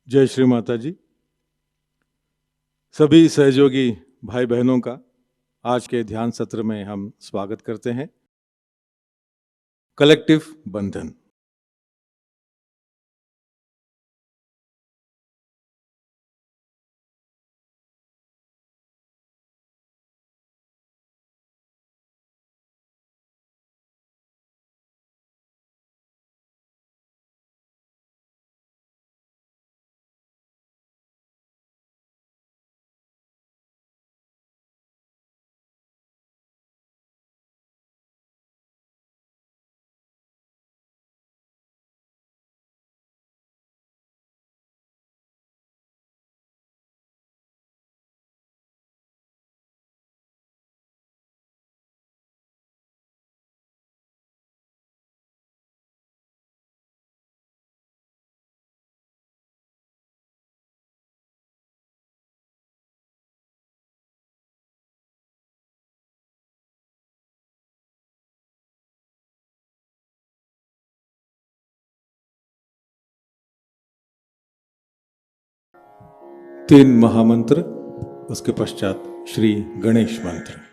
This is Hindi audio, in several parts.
जय श्री माता जी। सभी सहयोगी भाई बहनों का आज के ध्यान सत्र में हम स्वागत करते हैं। कलेक्टिव बंधन। तीन महामंत्र, उसके पश्चात श्री गणेश मंत्र।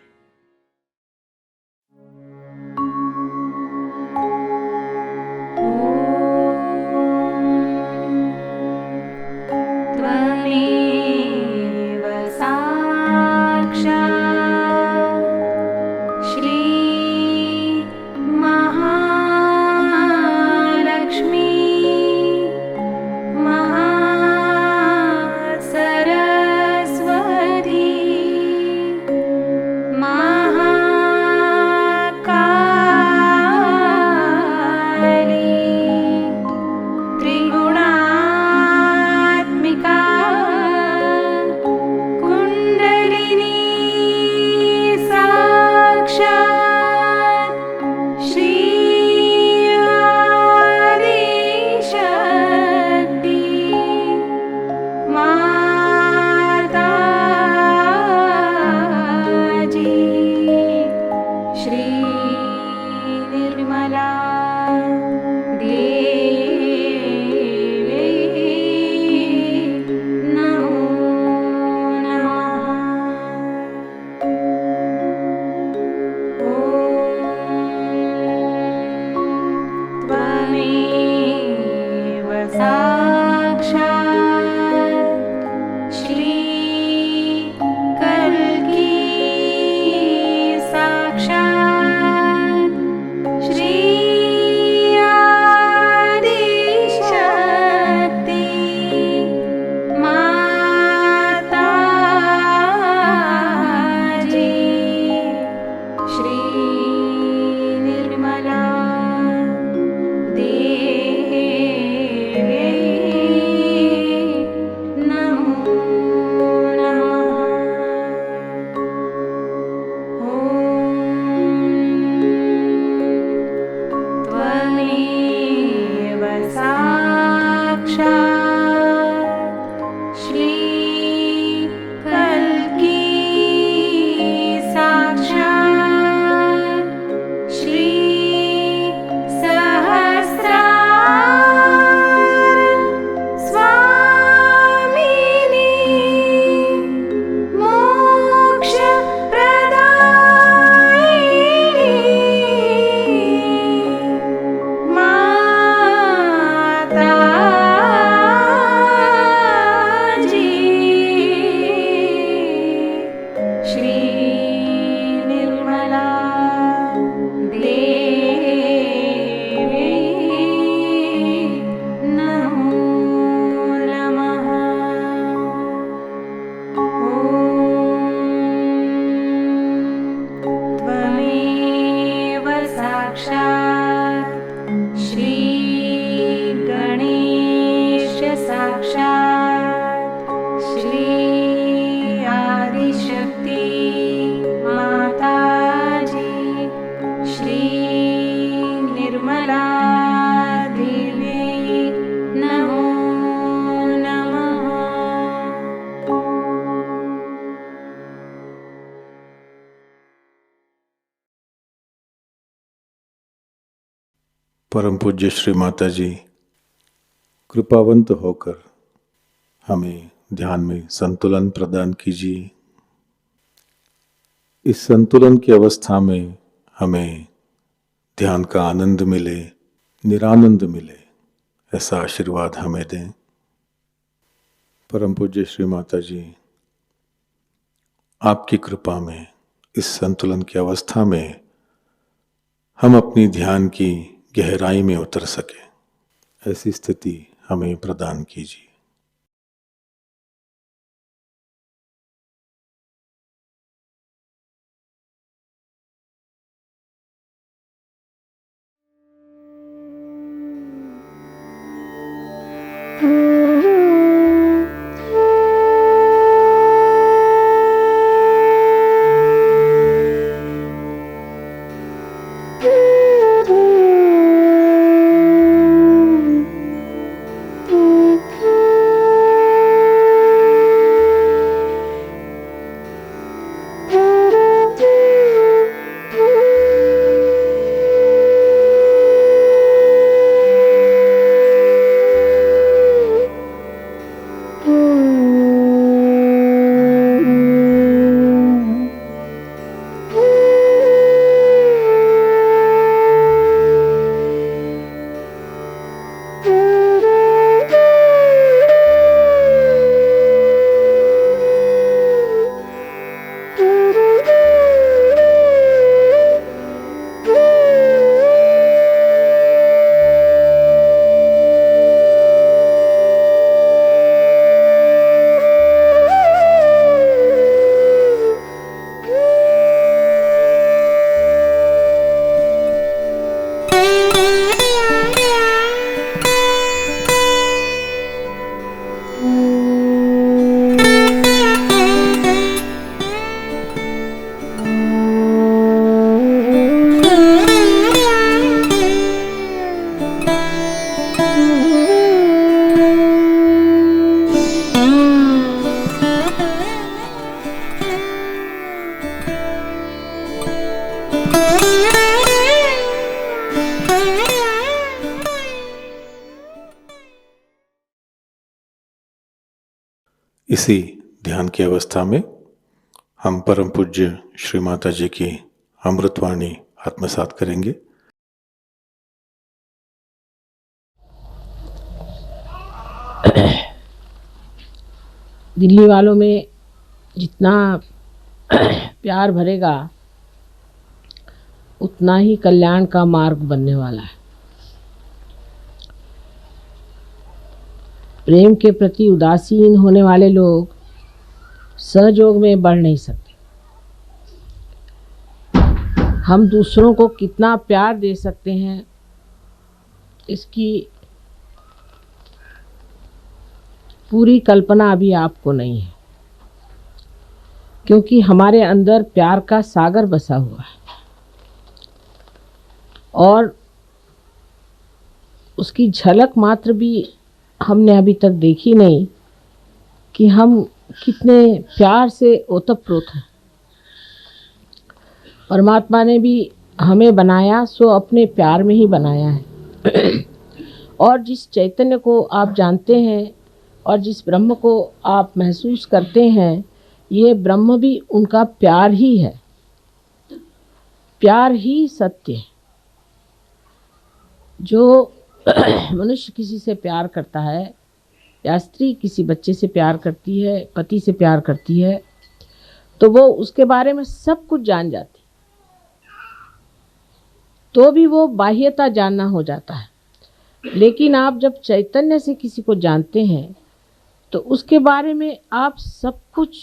परम पूज्य श्री माता जी कृपावंत होकर हमें ध्यान में संतुलन प्रदान कीजिए। इस संतुलन की अवस्था में हमें ध्यान का आनंद मिले, निरानंद मिले, ऐसा आशीर्वाद हमें दें। परम पूज्य श्री माता जी, आपकी कृपा में इस संतुलन की अवस्था में हम अपनी ध्यान की गहराई में उतर सके, ऐसी स्थिति हमें प्रदान कीजिए। इसी ध्यान की अवस्था में हम परम पूज्य श्री माता जी की अमृतवाणी आत्मसात करेंगे। दिल्ली वालों में जितना प्यार भरेगा उतना ही कल्याण का मार्ग बनने वाला है। प्रेम के प्रति उदासीन होने वाले लोग सहयोग में बढ़ नहीं सकते। हम दूसरों को कितना प्यार दे सकते हैं इसकी पूरी कल्पना अभी आपको नहीं है, क्योंकि हमारे अंदर प्यार का सागर बसा हुआ है और उसकी झलक मात्र भी हमने अभी तक देखी नहीं कि हम कितने प्यार से ओतप्रोत हैं। परमात्मा ने भी हमें बनाया सो अपने प्यार में ही बनाया है और जिस चैतन्य को आप जानते हैं और जिस ब्रह्म को आप महसूस करते हैं, ये ब्रह्म भी उनका प्यार ही है। प्यार ही सत्य है। जो मनुष्य किसी से प्यार करता है या स्त्री किसी बच्चे से प्यार करती है, पति से प्यार करती है, तो वो उसके बारे में सब कुछ जान जाती, तो भी वो बाह्यता जानना हो जाता है। लेकिन आप जब चैतन्य से किसी को जानते हैं तो उसके बारे में आप सब कुछ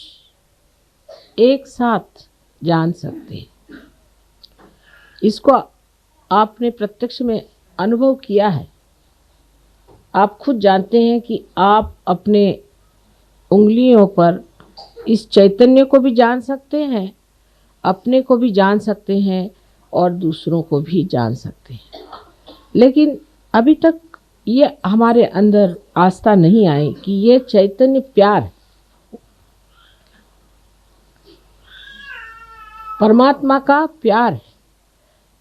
एक साथ जान सकते हैं। इसको आपने प्रत्यक्ष में अनुभव किया है। आप खुद जानते हैं कि आप अपने उंगलियों पर इस चैतन्य को भी जान सकते हैं, अपने को भी जान सकते हैं और दूसरों को भी जान सकते हैं। लेकिन अभी तक ये हमारे अंदर आस्था नहीं आई कि ये चैतन्य प्यार, परमात्मा का प्यार है।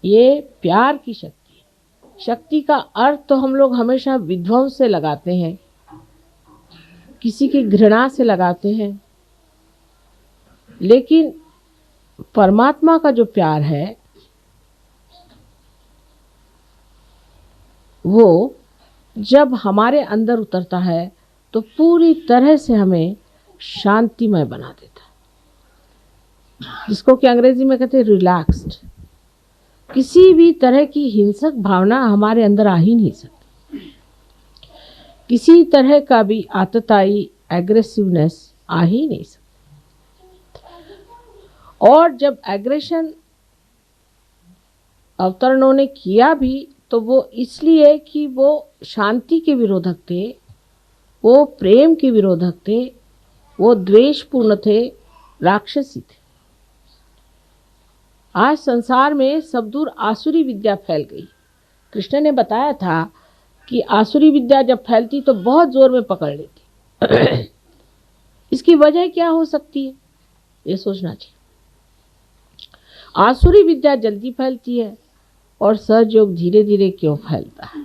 ये प्यार की शक्ति है। शक्ति का अर्थ तो हम लोग हमेशा विध्वंस से लगाते हैं, किसी की घृणा से लगाते हैं, लेकिन परमात्मा का जो प्यार है वो जब हमारे अंदर उतरता है तो पूरी तरह से हमें शांतिमय बना देता है, जिसको कि अंग्रेजी में कहते हैं रिलैक्स्ड। किसी भी तरह की हिंसक भावना हमारे अंदर आ ही नहीं सकती, किसी तरह का भी आतताई एग्रेसिवनेस आ ही नहीं सकती। और जब एग्रेशन अवतरणों ने किया भी तो वो इसलिए कि वो शांति के विरोधक थे, वो प्रेम के विरोधक थे, वो द्वेषपूर्ण थे, राक्षसी थे। आज संसार में सब दूर आसुरी विद्या फैल गई। कृष्ण ने बताया था कि आसुरी विद्या जब फैलती तो बहुत जोर में पकड़ लेती। इसकी वजह क्या हो सकती है, ये सोचना चाहिए। आसुरी विद्या जल्दी फैलती है और सहयोग धीरे धीरे क्यों फैलता है।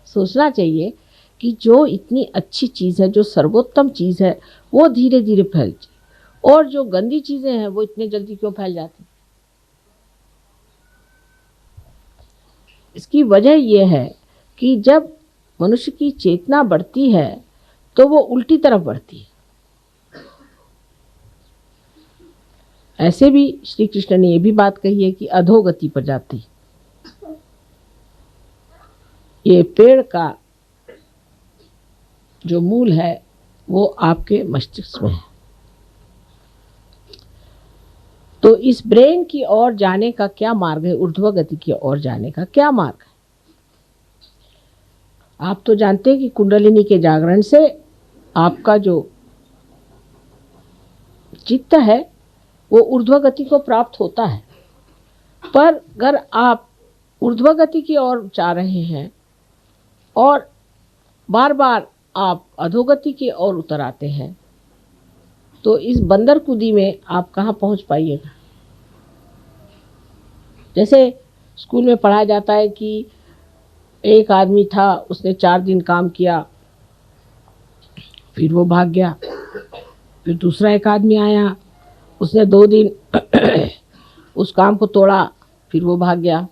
सोचना चाहिए कि जो इतनी अच्छी चीज़ है, जो सर्वोत्तम चीज़ है, वो धीरे धीरे फैलती, और जो गंदी चीज़ें हैं वो इतने जल्दी क्यों फैल जाती। इसकी वजह यह है कि जब मनुष्य की चेतना बढ़ती है तो वो उल्टी तरफ बढ़ती है। ऐसे भी श्री कृष्ण ने यह भी बात कही है कि अधोगति पर जाती। ये पेड़ का जो मूल है वो आपके मस्तिष्क में है, तो इस ब्रेन की ओर जाने का क्या मार्ग है, ऊर्ध्व गति की ओर जाने का क्या मार्ग है। आप तो जानते हैं कि कुंडलिनी के जागरण से आपका जो चित्त है वो ऊर्ध्व गति को प्राप्त होता है, पर अगर आप ऊर्ध्व गति की ओर जा रहे हैं और बार बार आप अधोगति की ओर उतर आते हैं तो इस बंदर कूदी में आप कहाँ पहुँच पाइएगा। जैसे स्कूल में पढ़ाया जाता है कि एक आदमी था, उसने 4 दिन काम किया, फिर वो भाग गया। फिर दूसरा एक आदमी आया, उसने 2 दिन उस काम को तोड़ा, फिर वो भाग गया।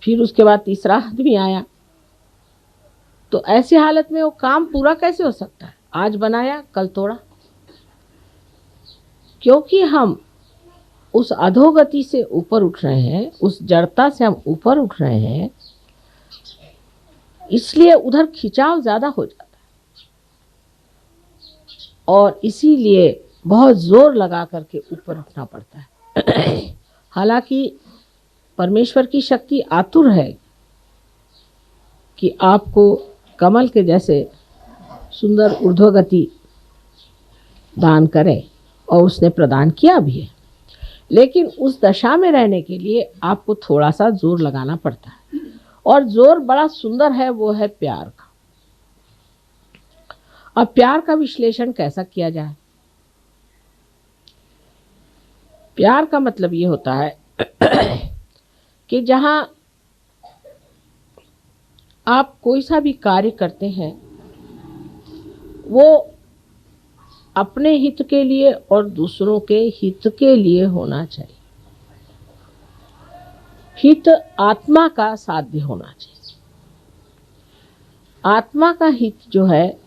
फिर उसके बाद तीसरा आदमी आया। तो ऐसी हालत में वो काम पूरा कैसे हो सकता है। आज बनाया कल तोड़ा, क्योंकि हम उस अधोगति से ऊपर उठ रहे हैं, उस जड़ता से हम ऊपर उठ रहे हैं, इसलिए उधर खिंचाव ज़्यादा हो जाता है और इसीलिए बहुत जोर लगा करके ऊपर उठना पड़ता है। हालांकि परमेश्वर की शक्ति आतुर है कि आपको कमल के जैसे सुंदर ऊर्ध्वगति दान करें, और उसने प्रदान किया भी है, लेकिन उस दशा में रहने के लिए आपको थोड़ा सा जोर लगाना पड़ता है, और जोर बड़ा सुंदर है, वो है प्यार का। अब प्यार का विश्लेषण कैसा किया जाए। प्यार का मतलब ये होता है कि जहां आप कोई सा भी कार्य करते हैं वो अपने हित के लिए और दूसरों के हित के लिए होना चाहिए। हित आत्मा का साध्य होना चाहिए। आत्मा का हित जो है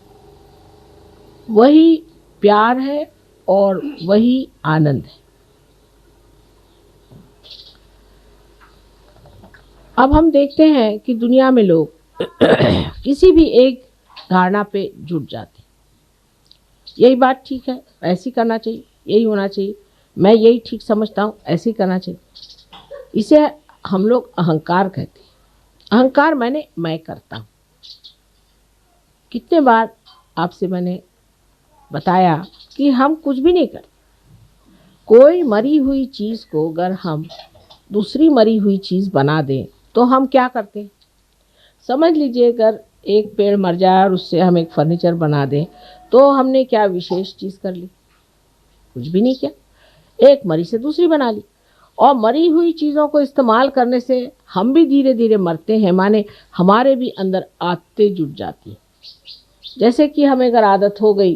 वही प्यार है और वही आनंद है। अब हम देखते हैं कि दुनिया में लोग किसी भी एक धारणा पे जुट जाते हैं। यही बात ठीक है, ऐसी करना चाहिए, यही होना चाहिए, मैं यही ठीक समझता हूँ, ऐसे करना चाहिए। इसे हम लोग अहंकार कहते हैं। अहंकार माने मैं करता हूँ। कितने बार आपसे मैंने बताया कि हम कुछ भी नहीं करते। कोई मरी हुई चीज़ को अगर हम दूसरी मरी हुई चीज़ बना दें तो हम क्या करते हैं। समझ लीजिए अगर एक पेड़ मर जाए और उससे हम एक फर्नीचर बना दें तो हमने क्या विशेष चीज़ कर ली, कुछ भी नहीं किया। एक मरी से दूसरी बना ली, और मरी हुई चीज़ों को इस्तेमाल करने से हम भी धीरे धीरे मरते हैं, माने हमारे भी अंदर आदतें जुट जाती हैं। जैसे कि हमें अगर आदत हो गई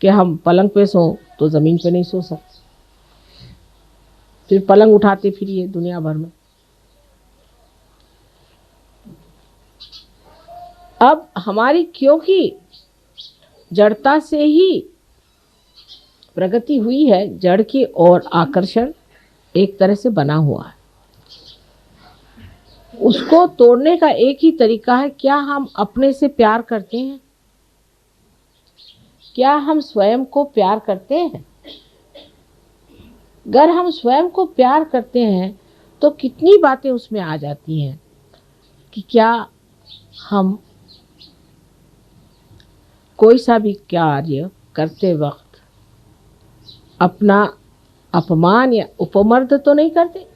कि हम पलंग पे सों तो ज़मीन पे नहीं सो सकते, फिर पलंग उठाते फिरिए दुनिया भर में। अब हमारी क्योंकि जड़ता से ही प्रगति हुई है, जड़ की ओर आकर्षण एक तरह से बना हुआ है, उसको तोड़ने का एक ही तरीका है, क्या हम अपने से प्यार करते हैं? क्या हम स्वयं को प्यार करते हैं? अगर हम स्वयं को प्यार करते हैं तो कितनी बातें उसमें आ जाती हैं कि क्या हम कोई सा भी कार्य करते वक्त अपना अपमान या उपमर्द तो नहीं करते,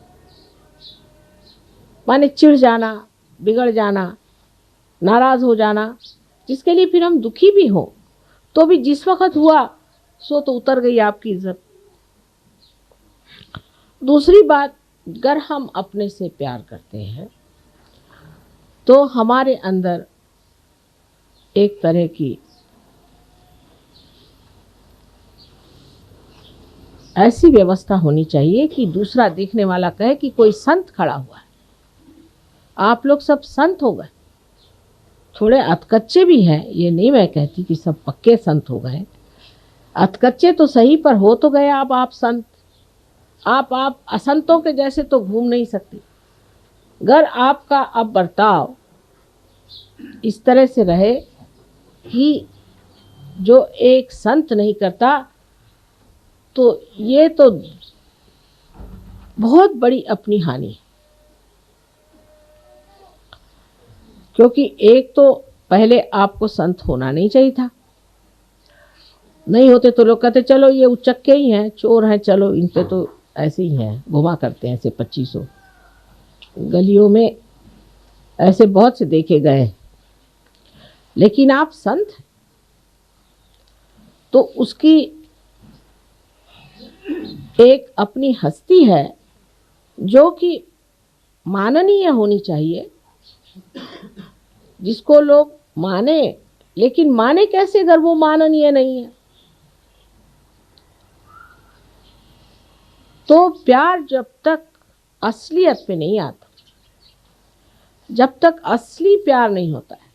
माने चिढ़ जाना, बिगड़ जाना, नाराज हो जाना, जिसके लिए फिर हम दुखी भी हो तो भी जिस वक्त हुआ सो तो उतर गई आपकी इज्जत। दूसरी बात, अगर हम अपने से प्यार करते हैं तो हमारे अंदर एक तरह की ऐसी व्यवस्था होनी चाहिए कि दूसरा देखने वाला कहे कि कोई संत खड़ा हुआ है। आप लोग सब संत हो गए, थोड़े अधकच्चे भी हैं, ये नहीं मैं कहती कि सब पक्के संत हो गए, अधकच्चे तो सही पर हो तो गए आप संत। आप असंतों के जैसे तो घूम नहीं सकते। अगर आपका अब बर्ताव इस तरह से रहे कि जो एक संत नहीं करता, तो ये तो बहुत बड़ी अपनी हानि है। क्योंकि एक तो पहले आपको संत होना नहीं चाहिए था, नहीं होते तो लोग कहते चलो ये उचक्के ही हैं, चोर हैं, चलो इन पे तो ऐसे ही हैं, घुमा करते हैं ऐसे 2500 गलियों में, ऐसे बहुत से देखे गए। लेकिन आप संत हैं तो उसकी एक अपनी हस्ती है जो कि माननीय होनी चाहिए, जिसको लोग माने। लेकिन माने कैसे अगर वो माननीय नहीं है? तो प्यार जब तक असलियत पे नहीं आता, जब तक असली प्यार नहीं होता है,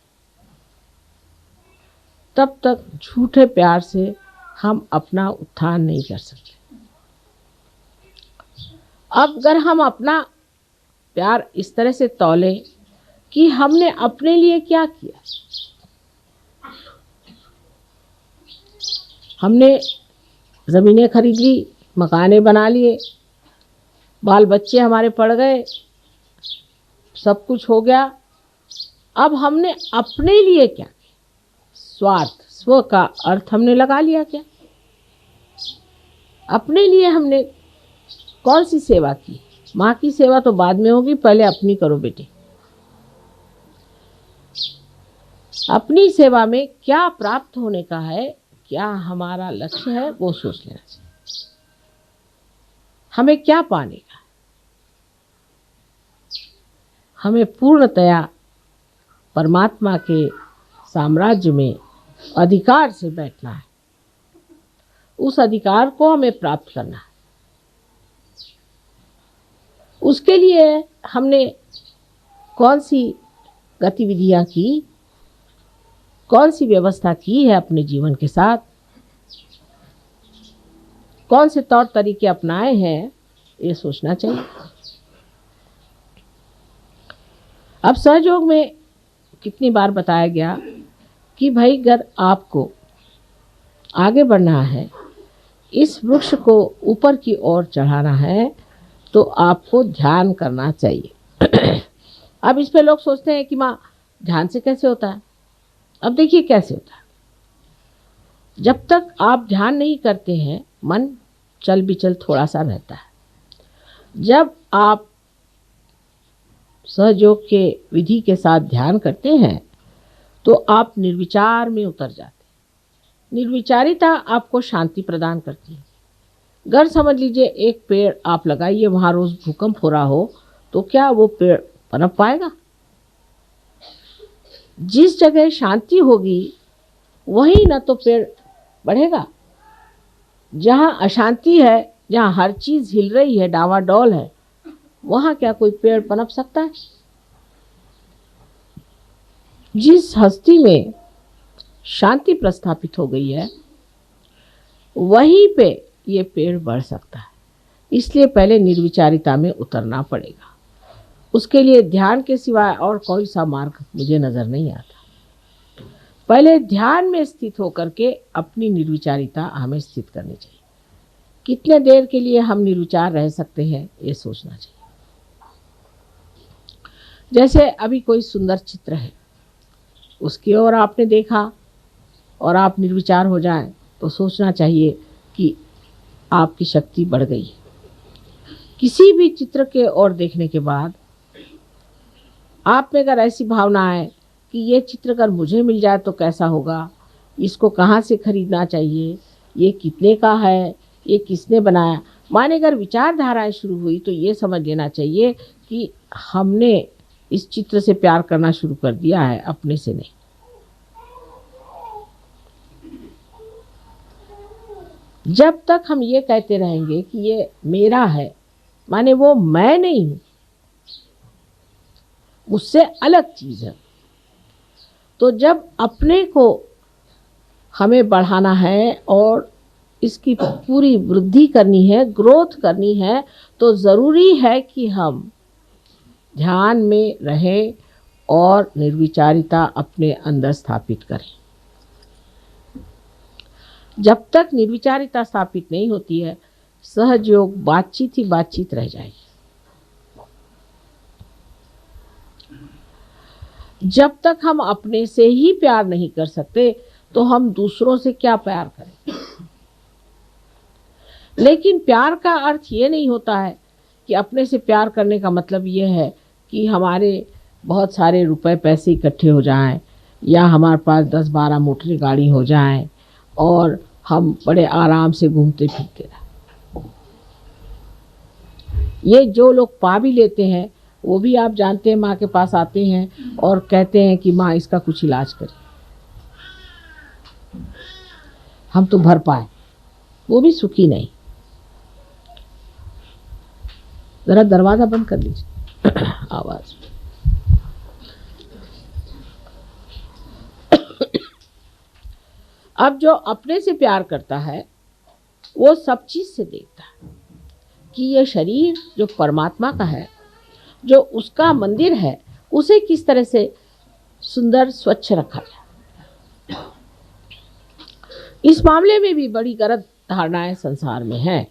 तब तक झूठे प्यार से हम अपना उत्थान नहीं कर सकते। अब अगर हम अपना प्यार इस तरह से तौले कि हमने अपने लिए क्या किया, हमने ज़मीनें खरीद ली, मकाने बना लिए, बाल बच्चे हमारे पड़ गए, सब कुछ हो गया, अब हमने अपने लिए क्या किया? स्वार्थ, स्व का अर्थ हमने लगा लिया क्या? अपने लिए हमने कौन सी सेवा की? माँ की सेवा तो बाद में होगी, पहले अपनी करो बेटे। अपनी सेवा में क्या प्राप्त होने का है, क्या हमारा लक्ष्य है, वो सोच लेना चाहिए। हमें क्या पाने का? हमें पूर्णतया परमात्मा के साम्राज्य में अधिकार से बैठना है, उस अधिकार को हमें प्राप्त करना है। उसके लिए हमने कौन सी गतिविधियां की, कौन सी व्यवस्था की है अपने जीवन के साथ, कौन से तौर तरीके अपनाए हैं, ये सोचना चाहिए। अब सहयोग में कितनी बार बताया गया कि भाई अगर आपको आगे बढ़ना है, इस वृक्ष को ऊपर की ओर चढ़ाना है, तो आपको ध्यान करना चाहिए। अब इस पे लोग सोचते हैं कि माँ ध्यान से कैसे होता है? अब देखिए कैसे होता है। जब तक आप ध्यान नहीं करते हैं, मन चल बिचल थोड़ा सा रहता है। जब आप सहयोग के विधि के साथ ध्यान करते हैं तो आप निर्विचार में उतर जाते हैं। निर्विचारिता आपको शांति प्रदान करती है। अगर समझ लीजिए एक पेड़ आप लगाइए, वहाँ रोज भूकंप हो रहा हो, तो क्या वो पेड़ पनप पाएगा? जिस जगह शांति होगी वहीं न तो पेड़ बढ़ेगा। जहाँ अशांति है, जहाँ हर चीज हिल रही है, डावाडोल है, वहाँ क्या कोई पेड़ पनप सकता है? जिस हस्ती में शांति प्रस्थापित हो गई है, वहीं पे ये पेड़ बढ़ सकता है। इसलिए पहले निर्विचारिता में उतरना पड़ेगा। उसके लिए ध्यान के सिवाय और कोई सा मार्ग मुझे नजर नहीं आता। पहले ध्यान में स्थित होकर के अपनी निर्विचारिता हमें स्थित करनी चाहिए। कितने देर के लिए हम निर्विचार रह सकते हैं, ये सोचना चाहिए। जैसे अभी कोई सुंदर चित्र है, उसकी ओर आपने देखा और आप निर्विचार हो जाएं, तो सोचना चाहिए कि आपकी शक्ति बढ़ गई है। किसी भी चित्र के ओर देखने के बाद आप में अगर ऐसी भावना है कि ये चित्र अगर मुझे मिल जाए तो कैसा होगा, इसको कहाँ से खरीदना चाहिए, ये कितने का है, ये किसने बनाया, माने अगर विचारधाराएं शुरू हुई, तो ये समझ लेना चाहिए कि हमने इस चित्र से प्यार करना शुरू कर दिया है, अपने से नहीं। जब तक हम ये कहते रहेंगे कि ये मेरा है, माने वो मैं नहीं हूं, मुझसे अलग चीज है। तो जब अपने को हमें बढ़ाना है और इसकी पूरी वृद्धि करनी है, ग्रोथ करनी है, तो जरूरी है कि हम ध्यान में रहें और निर्विचारिता अपने अंदर स्थापित करें। जब तक निर्विचारिता स्थापित नहीं होती है, सहज योग बातचीत ही बातचीत रह जाएगी। जब तक हम अपने से ही प्यार नहीं कर सकते, तो हम दूसरों से क्या प्यार करें? लेकिन प्यार का अर्थ ये नहीं होता है कि अपने से प्यार करने का मतलब ये है कि हमारे बहुत सारे रुपए पैसे इकट्ठे हो जाएं, या हमारे पास 10-12 मोटर गाड़ी हो जाएं और हम बड़े आराम से घूमते फिरते रहें। ये जो लोग पा भी लेते हैं, वो भी आप जानते हैं माँ के पास आते हैं और कहते हैं कि माँ इसका कुछ इलाज करें, हम तो भर पाए, वो भी सुखी नहीं। जरा दरवाजा बंद कर लीजिए आवाज। अब जो अपने से प्यार करता है, वो सब चीज से देखता है कि ये शरीर जो परमात्मा का है, जो उसका मंदिर है, उसे किस तरह से सुंदर स्वच्छ रखा जाए। इस मामले में भी बड़ी गलत धारणाएं संसार में हैं।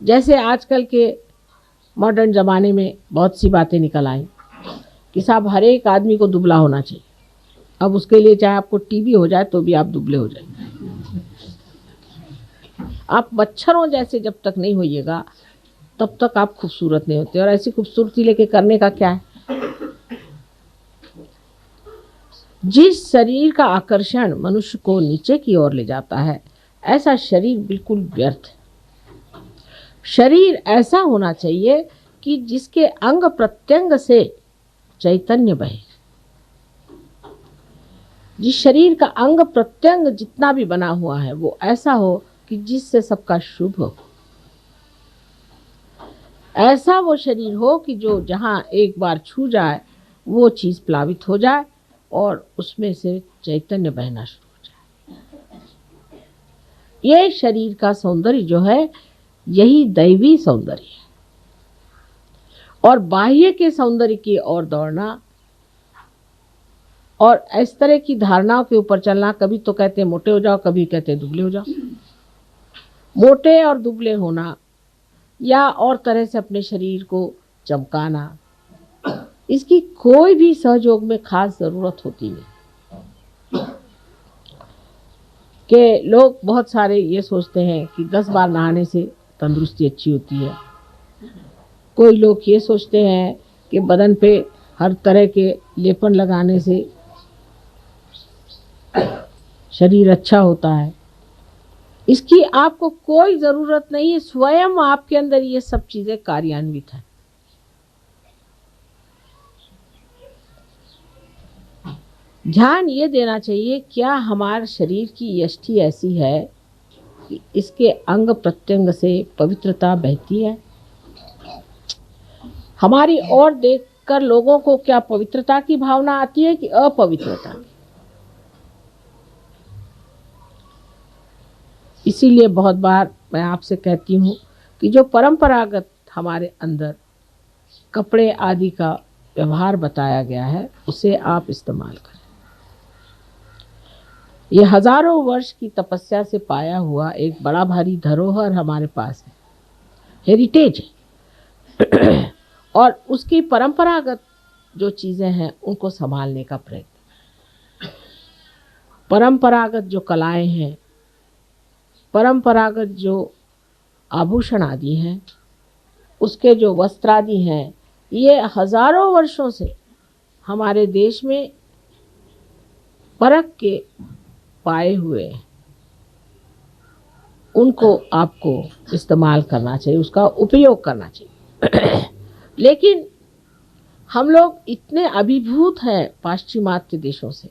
जैसे आजकल के मॉडर्न ज़माने में बहुत सी बातें निकल आई कि साहब हर एक आदमी को दुबला होना चाहिए। अब उसके लिए चाहे आपको टीबी हो जाए तो भी आप दुबले हो जाएंगे। आप मच्छरों जैसे जब तक नहीं होइएगा, तब तक आप खूबसूरत नहीं होते। और ऐसी खूबसूरती लेके करने का क्या है? जिस शरीर का आकर्षण मनुष्य को नीचे की ओर ले जाता है, ऐसा शरीर बिल्कुल व्यर्थ है। शरीर ऐसा होना चाहिए कि जिसके अंग प्रत्यंग से चैतन्य बहे। जिस शरीर का अंग प्रत्यंग जितना भी बना हुआ है, वो ऐसा हो कि जिससे सबका शुभ हो। ऐसा वो शरीर हो कि जो जहाँ एक बार छू जाए, वो चीज प्लावित हो जाए और उसमें से चैतन्य बहना शुरू हो जाए। ये शरीर का सौंदर्य जो है, यही दैवी सौंदर्य है। और बाह्य के सौंदर्य की ओर दौड़ना और इस तरह की धारणाओं के ऊपर चलना, कभी तो कहते हैं मोटे हो जाओ, कभी कहते हैं दुबले हो जाओ। मोटे और दुबले होना या और तरह से अपने शरीर को चमकाना, इसकी कोई भी सहयोग में खास जरूरत होती नहीं। कि लोग बहुत सारे ये सोचते हैं कि 10 बार नहाने से तंदुरुस्ती अच्छी होती है। कोई लोग ये सोचते हैं कि बदन पे हर तरह के लेपन लगाने से शरीर अच्छा होता है। इसकी आपको कोई जरूरत नहीं है, स्वयं आपके अंदर ये सब चीजें कार्यान्वित है। ध्यान ये देना चाहिए, क्या हमारे शरीर की यष्टि ऐसी है कि इसके अंग प्रत्यंग से पवित्रता बहती है? हमारी ओर देखकर लोगों को क्या पवित्रता की भावना आती है कि अपवित्रता? इसीलिए बहुत बार मैं आपसे कहती हूँ कि जो परंपरागत हमारे अंदर कपड़े आदि का व्यवहार बताया गया है उसे आप इस्तेमाल करें। ये हजारों वर्ष की तपस्या से पाया हुआ एक बड़ा भारी धरोहर हमारे पास है, हेरिटेज है। और उसकी परंपरागत जो चीजें हैं उनको संभालने का प्रयत्न, परंपरागत जो कलाएं हैं, परंपरागत जो आभूषण आदि हैं, उसके जो वस्त्र आदि हैं, ये हजारों वर्षों से हमारे देश में परख के पाए हुए हैं। उनको आपको इस्तेमाल करना चाहिए, उसका उपयोग करना चाहिए। लेकिन हम लोग इतने अभिभूत हैं पाश्चिमात्य देशों से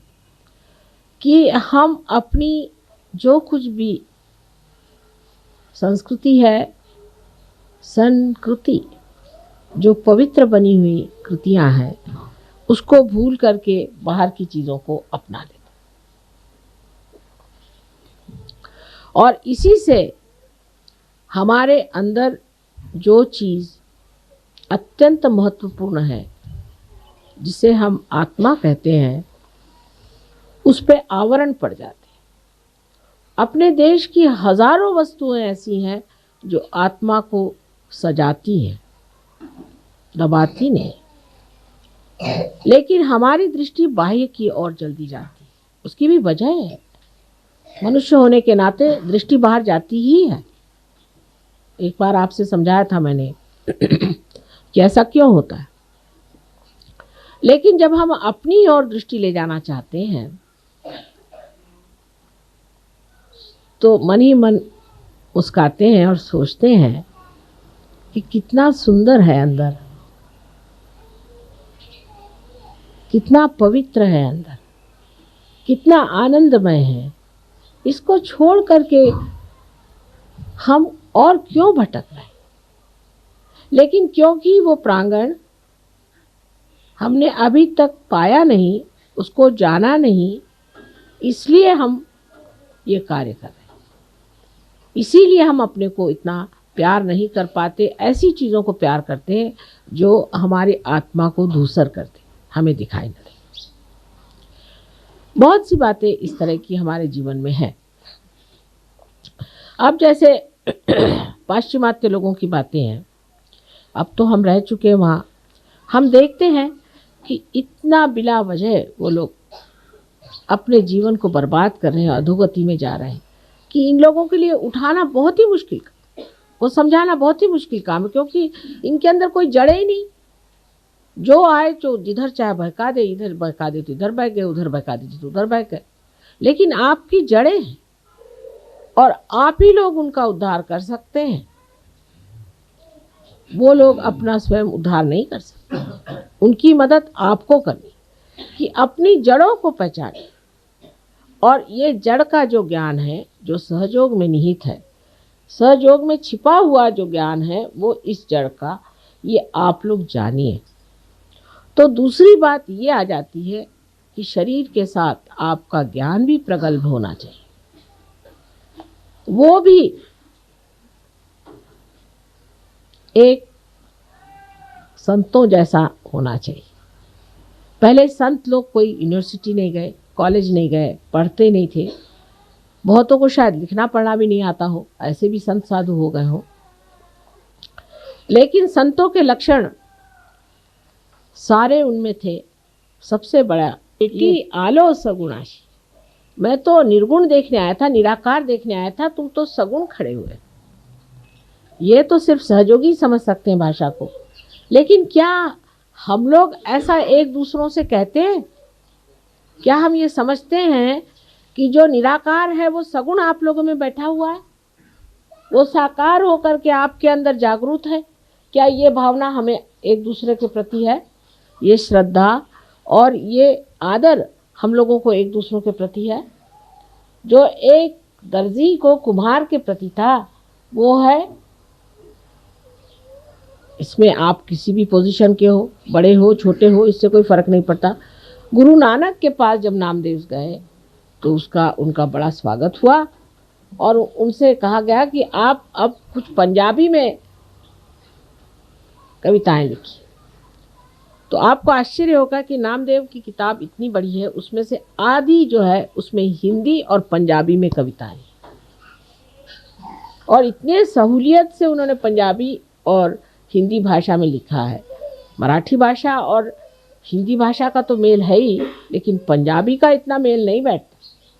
कि हम अपनी जो कुछ भी संस्कृति है, संस्कृति जो पवित्र बनी हुई कृतियां हैं, उसको भूल करके बाहर की चीज़ों को अपना लेते। और इसी से हमारे अंदर जो चीज़ अत्यंत महत्वपूर्ण है, जिसे हम आत्मा कहते हैं, उस पे आवरण पड़ जाते हैं। अपने देश की हजारों वस्तुएं ऐसी हैं जो आत्मा को सजाती हैं, दबाती नहीं, लेकिन हमारी दृष्टि बाह्य की ओर जल्दी जाती है। उसकी भी वजह है, मनुष्य होने के नाते दृष्टि बाहर जाती ही है। एक बार आपसे समझाया था मैंने कि ऐसा क्यों होता है। लेकिन जब हम अपनी ओर दृष्टि ले जाना चाहते हैं तो मन ही मन मुस्काते हैं और सोचते हैं कि कितना सुंदर है अंदर, कितना पवित्र है अंदर, कितना आनंदमय है। इसको छोड़ करके हम और क्यों भटक रहे हैं? लेकिन क्योंकि वो प्रांगण हमने अभी तक पाया नहीं, उसको जाना नहीं, इसलिए हम ये कार्य कर रहे हैं। इसीलिए हम अपने को इतना प्यार नहीं कर पाते, ऐसी चीज़ों को प्यार करते हैं जो हमारी आत्मा को धूसर करते, हमें दिखाई न दे। बहुत सी बातें इस तरह की हमारे जीवन में हैं। अब जैसे पाश्चिमात्य लोगों की बातें हैं, अब तो हम रह चुके हैं वहाँ, हम देखते हैं कि इतना बिला वजह वो लोग अपने जीवन को बर्बाद कर रहे हैं, अधोगति में जा रहे हैं कि इन लोगों के लिए उठाना बहुत ही मुश्किल, वो समझाना बहुत ही मुश्किल काम है, क्योंकि इनके अंदर कोई जड़े ही नहीं। जो आए जो जिधर चाहे बहका दे, इधर बहका दे तो इधर बह गए, उधर बहका दे तो उधर बह गए। लेकिन आपकी जड़ें हैं और आप ही लोग उनका उद्धार कर सकते हैं। वो लोग अपना स्वयं उद्धार नहीं कर सकते, उनकी मदद आपको करनी कि अपनी जड़ों को पहचाने। और ये जड़ का जो ज्ञान है, जो सहयोग में निहित है, सहयोग में छिपा हुआ जो ज्ञान है, वो इस जड़ का, ये आप लोग जानिए। तो दूसरी बात ये आ जाती है कि शरीर के साथ आपका ज्ञान भी प्रगल्भ होना चाहिए, वो भी एक संतों जैसा होना चाहिए। पहले संत लोग कोई यूनिवर्सिटी नहीं गए, कॉलेज नहीं गए, पढ़ते नहीं थे, बहुतों को शायद लिखना पढ़ना भी नहीं आता हो, ऐसे भी संत साधु हो गए हो। लेकिन संतों के लक्षण सारे उनमें थे। सबसे बड़ा बेटी आलो सगुणाशी, मैं तो निर्गुण देखने आया था, निराकार देखने आया था, तुम तो सगुण खड़े हुए। ये तो सिर्फ सहयोगी समझ सकते हैं भाषा को, लेकिन क्या हम लोग ऐसा एक दूसरों से कहते हैं? क्या हम ये समझते हैं कि जो निराकार है वो सगुण आप लोगों में बैठा हुआ है? वो साकार होकर के आपके अंदर जागरूक है? क्या ये भावना हमें एक दूसरे के प्रति है? ये श्रद्धा और ये आदर हम लोगों को एक दूसरों के प्रति है? जो एक दर्जी को कुम्हार के प्रति था वो है। इसमें आप किसी भी पोजीशन के हो, बड़े हो छोटे हो, इससे कोई फर्क नहीं पड़ता। गुरु नानक के पास जब नामदेव गए तो उनका बड़ा स्वागत हुआ और उनसे कहा गया कि आप अब कुछ पंजाबी में कविताएं लिखिए। तो आपको आश्चर्य होगा कि नामदेव की किताब इतनी बड़ी है, उसमें से आधी जो है उसमें हिंदी और पंजाबी में कविताएं, और इतने सहूलियत से उन्होंने पंजाबी और हिंदी भाषा में लिखा है। मराठी भाषा और हिंदी भाषा का तो मेल है ही, लेकिन पंजाबी का इतना मेल नहीं बैठता।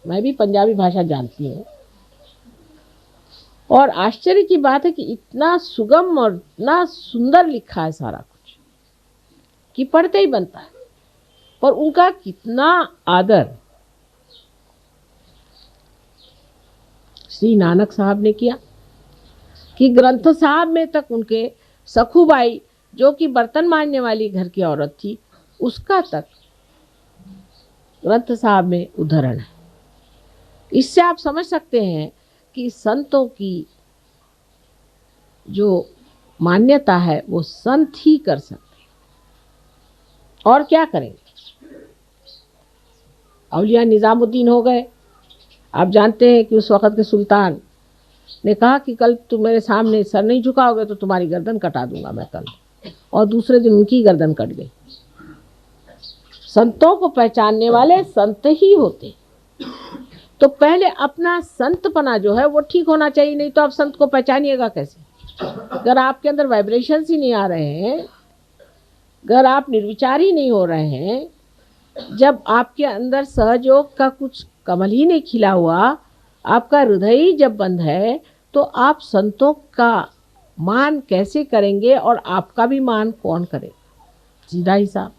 मैं भी पंजाबी भाषा जानती हूँ और आश्चर्य की बात है कि इतना सुगम और इतना सुंदर लिखा है सारा कुछ कि पढ़ते ही बनता है। पर उनका कितना आदर श्री नानक साहब ने किया कि ग्रंथ साहब में तक उनके सखूबाई जो कि बर्तन मांजने वाली घर की औरत थी, उसका तक ग्रंथ साहब में उदाहरण है। इससे आप समझ सकते हैं कि संतों की जो मान्यता है वो संत ही कर सकते हैं। और क्या करेंगे? औलिया निजामुद्दीन हो गए। आप जानते हैं कि उस वक़्त के सुल्तान ने कहा कि कल तुम मेरे सामने सर नहीं झुकाओगे तो तुम्हारी गर्दन कटा दूंगा मैं कल, और दूसरे दिन उनकी गर्दन कट गई। संतों को पहचानने वाले संत ही होते। तो पहले अपना संतपना जो है वो ठीक होना चाहिए, नहीं तो आप संत को पहचानिएगा कैसे? अगर आपके अंदर वाइब्रेशंस ही नहीं आ रहे हैं, अगर आप निर्विचार ही नहीं हो रहे हैं, जब आपके अंदर सहयोग का कुछ कमल ही नहीं खिला हुआ, आपका हृदय ही जब बंद है, तो आप संतों का मान कैसे करेंगे और आपका भी मान कौन करेगा? सीधा हिसाब।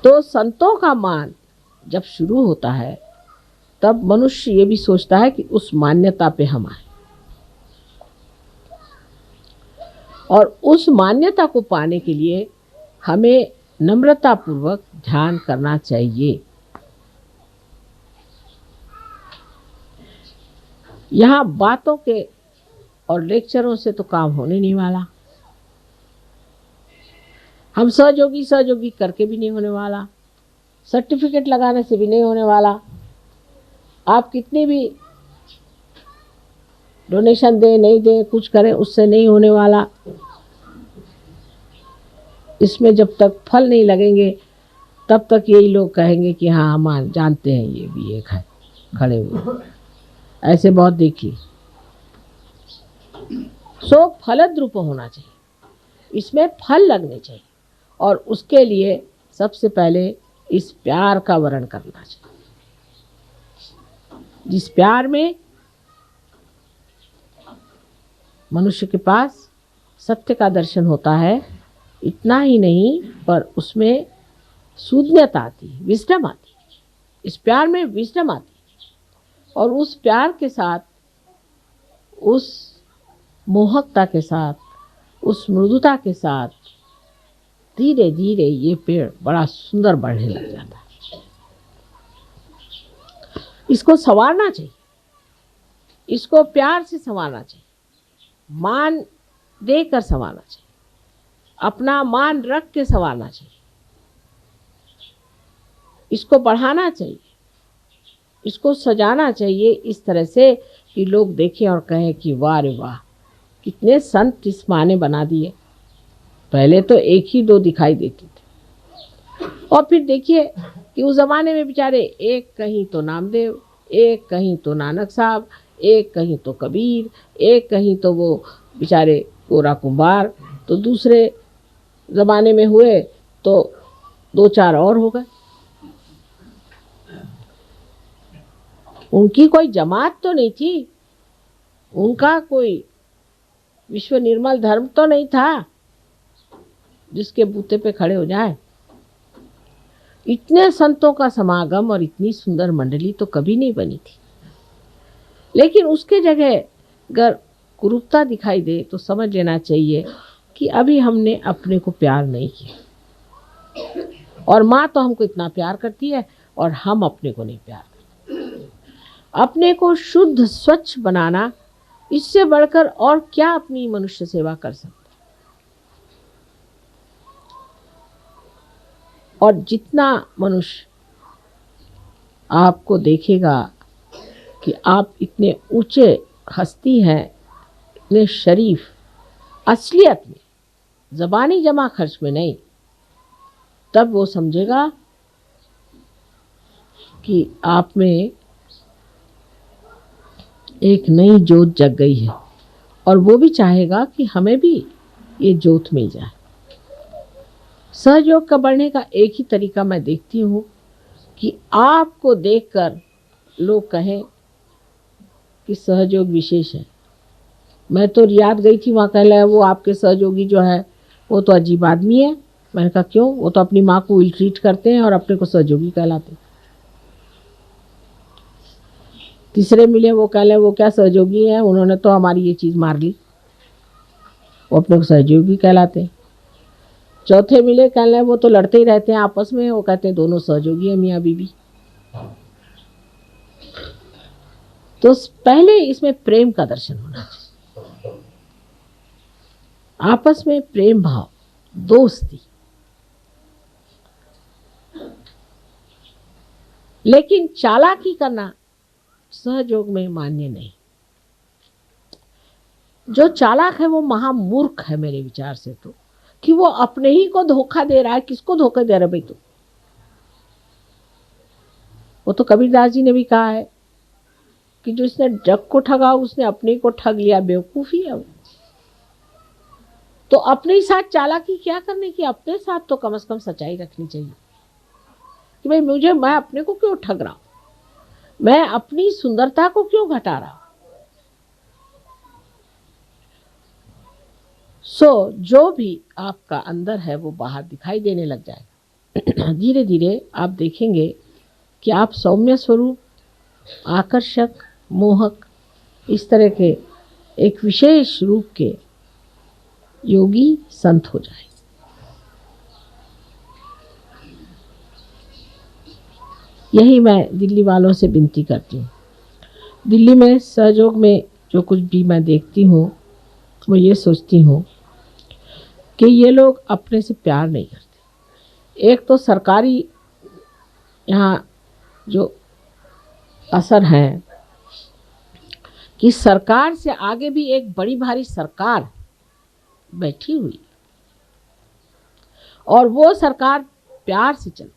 तो संतों का मान जब शुरू होता है तब मनुष्य ये भी सोचता है कि उस मान्यता पे हम आए, और उस मान्यता को पाने के लिए हमें नम्रता पूर्वक ध्यान करना चाहिए। यहाँ बातों के और लेक्चरों से तो काम होने नहीं वाला, हम सहयोगी करके भी नहीं होने वाला, सर्टिफिकेट लगाने से भी नहीं होने वाला, आप कितनी भी डोनेशन दें नहीं दें कुछ करें उससे नहीं होने वाला। इसमें जब तक फल नहीं लगेंगे तब तक यही लोग कहेंगे कि हाँ हम जानते हैं ये भी एक है खड़े हुए, ऐसे बहुत देखिए। सो फलद्रूप होना चाहिए, इसमें फल लगने चाहिए, और उसके लिए सबसे पहले इस प्यार का वर्ण करना चाहिए, जिस प्यार में मनुष्य के पास सत्य का दर्शन होता है। इतना ही नहीं, पर उसमें सूझता आती है, विजडम आती है। इस प्यार में विजडम आती है, और उस प्यार के साथ, उस मोहकता के साथ, उस मृदुता के साथ धीरे धीरे ये पेड़ बड़ा सुंदर बढ़ने लग जाता है। इसको संवारना चाहिए, इसको प्यार से संवारना चाहिए, मान देकर संवारना चाहिए, अपना मान रख के संवारना चाहिए, इसको बढ़ाना चाहिए, इसको सजाना चाहिए इस तरह से कि लोग देखें और कहें कि वाह रे वाह, कितने संत इस माँ ने बना दिए। पहले तो एक ही दो दिखाई देते थे, और फिर देखिए कि उस ज़माने में बेचारे एक कहीं तो नामदेव, एक कहीं तो नानक साहब, एक कहीं तो कबीर, एक कहीं तो वो बेचारे कोरा कुंभार, तो दूसरे ज़माने में हुए तो दो चार और हो गए। उनकी कोई जमात तो नहीं थी, उनका कोई विश्व निर्मल धर्म तो नहीं था जिसके बूते पे खड़े हो जाए। इतने संतों का समागम और इतनी सुंदर मंडली तो कभी नहीं बनी थी। लेकिन उसके जगह अगर कुरूपता दिखाई दे तो समझ लेना चाहिए कि अभी हमने अपने को प्यार नहीं किया। और माँ तो हमको इतना प्यार करती है और हम अपने को नहीं प्यार करते। अपने को शुद्ध स्वच्छ बनाना, इससे बढ़कर और क्या अपनी मनुष्य सेवा कर सकते। और जितना मनुष्य आपको देखेगा कि आप इतने ऊंचे हस्ती हैं, इतने शरीफ, असलियत में, ज़बानी जमा खर्च में नहीं, तब वो समझेगा कि आप में एक नई जोत जग गई है और वो भी चाहेगा कि हमें भी ये जोत मिल जाए। सहयोग का बढ़ने का एक ही तरीका मैं देखती हूँ कि आपको देखकर लोग कहें कि सहयोग विशेष है। मैं तो रियाद गई थी, वहाँ कह रहा वो आपके सहयोगी जो है वो तो अजीब आदमी है। मैंने कहा क्यों? वो तो अपनी माँ को इल ट्रीट करते हैं और अपने को सहयोगी कहलाते हैं। तीसरे मिले, वो कह रहे वो क्या सहयोगी हैं, उन्होंने तो हमारी ये चीज़ मार ली, वो अपने को सहयोगी कहलाते हैं। चौथे मिले, कह रहे वो तो लड़ते ही रहते हैं आपस में, वो कहते हैं दोनों सहयोगी हैं मियाँ बीवी। तो पहले इसमें प्रेम का दर्शन होना चाहिए, आपस में प्रेम भाव, दोस्ती। लेकिन चालाकी करना सहयोग में मान्य नहीं। जो चालाक है वो महामूर्ख है मेरे विचार से, तो कि वो अपने ही को धोखा दे रहा है। किसको धोखा दे रहा है भाई? तो वो तो कबीरदास जी ने भी कहा है कि जो इसने जग को ठगा उसने अपने को ठग लिया, बेवकूफी है वो। तो अपने ही साथ चालाकी क्या करने की? अपने साथ तो कम से कम सच्चाई रखनी चाहिए कि भाई मैं अपने को क्यों ठग रहा हूं, मैं अपनी सुंदरता को क्यों घटा रहा हूं। जो भी आपका अंदर है वो बाहर दिखाई देने लग जाएगा। धीरे धीरे आप देखेंगे कि आप सौम्य स्वरूप, आकर्षक, मोहक, इस तरह के एक विशेष रूप के योगी संत हो जाए। यही मैं दिल्ली वालों से विनती करती हूँ। दिल्ली में सहयोग में जो कुछ भी मैं देखती हूँ वो ये सोचती हूँ कि ये लोग अपने से प्यार नहीं करते। एक तो सरकारी यहाँ जो असर है कि सरकार से आगे भी एक बड़ी भारी सरकार बैठी हुई और वो सरकार प्यार से चलती,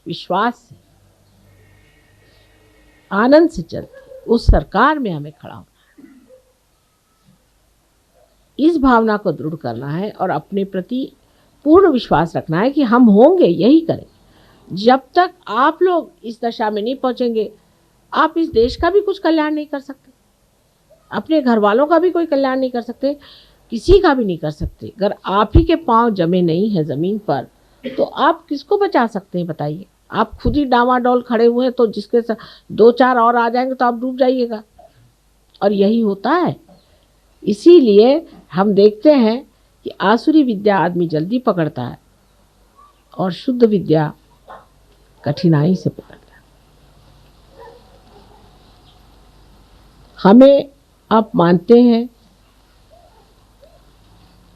विश्वास से, आनंद से चलती। उस सरकार में हमें खड़ा होना है, इस भावना को दृढ़ करना है और अपने प्रति पूर्ण विश्वास रखना है कि हम होंगे, यही करें। जब तक आप लोग इस दशा में नहीं पहुंचेंगे, आप इस देश का भी कुछ कल्याण नहीं कर सकते, अपने घर वालों का भी कोई कल्याण नहीं कर सकते, किसी का भी नहीं कर सकते। अगर आप ही के पांव जमे नहीं है ज़मीन पर तो आप किसको बचा सकते हैं बताइए? आप खुद ही डामाडोल खड़े हुए हैं तो जिसके साथ दो चार और आ जाएंगे तो आप डूब जाइएगा। और यही होता है। इसीलिए हम देखते हैं कि आसुरी विद्या आदमी जल्दी पकड़ता है और शुद्ध विद्या कठिनाई से पकड़ता है। हमें आप मानते हैं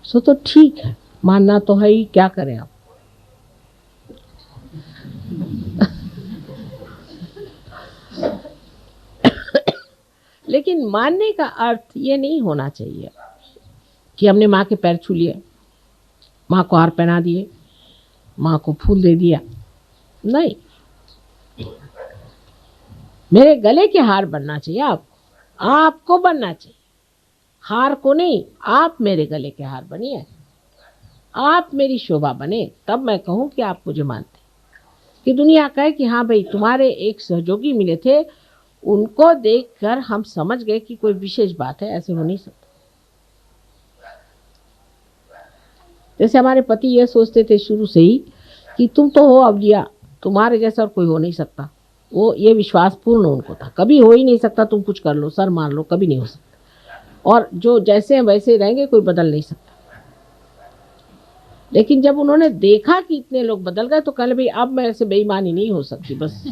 सो तो ठीक है, मानना तो है ही, क्या करें आप। लेकिन मानने का अर्थ ये नहीं होना चाहिए कि हमने माँ के पैर छू लिए, माँ को हार पहना दिए, माँ को फूल दे दिया। नहीं, मेरे गले के हार बनना चाहिए आपको बनना चाहिए, हार को नहीं। आप मेरे गले के हार बनिए, आप मेरी शोभा बने, तब मैं कहूँ कि आप मुझे मानते, कि दुनिया कहे कि हाँ भाई तुम्हारे एक सहयोगी मिले थे, उनको देखकर हम समझ गए कि कोई विशेष बात है। ऐसे हो नहीं सकता। जैसे हमारे पति ये सोचते थे शुरू से ही कि तुम तो हो अवलिया, तुम्हारे जैसा और कोई हो नहीं सकता। वो ये विश्वास पूर्ण उनको था, कभी हो ही नहीं सकता, तुम कुछ कर लो, सर मार लो, कभी नहीं हो सकता। और जो जैसे हैं वैसे रहेंगे, कोई बदल नहीं सकता। लेकिन जब उन्होंने देखा कि इतने लोग बदल गए तो कहले भाई अब मेरे से बेईमानी नहीं हो सकती, बस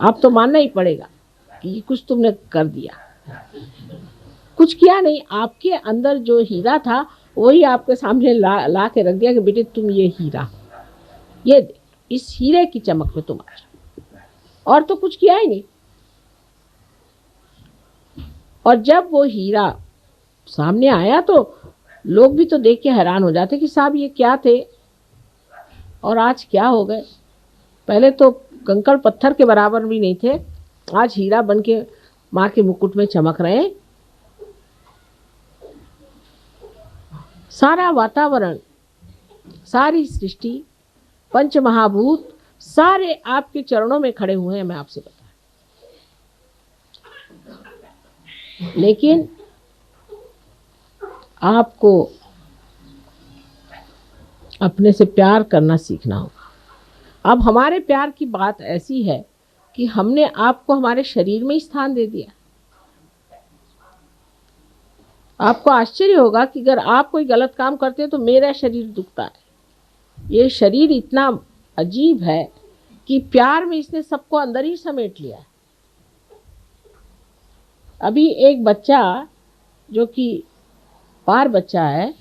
अब तो मानना ही पड़ेगा कि कुछ तुमने कर दिया। कुछ किया नहीं, आपके अंदर जो हीरा था वही आपके सामने ला के रख दिया कि बेटे तुम ये हीरा, ये दे, इस हीरे की चमक में तुम आ जाओ, और तो कुछ किया ही नहीं। और जब वो हीरा सामने आया तो लोग भी तो देख के हैरान हो जाते कि साहब ये क्या थे और आज क्या हो गए। पहले तो कंकड़ पत्थर के बराबर भी नहीं थे, आज हीरा बन के माँ के मुकुट में चमक रहे हैं। सारा वातावरण, सारी सृष्टि, पंच महाभूत सारे आपके चरणों में खड़े हुए हैं, मैं आपसे बता। लेकिन आपको अपने से प्यार करना सीखना होगा। अब हमारे प्यार की बात ऐसी है कि हमने आपको हमारे शरीर में ही स्थान दे दिया। आपको आश्चर्य होगा कि अगर आप कोई गलत काम करते हैं तो मेरा शरीर दुखता है। ये शरीर इतना अजीब है कि प्यार में इसने सबको अंदर ही समेट लिया है। अभी एक बच्चा जो कि पार बच्चा है,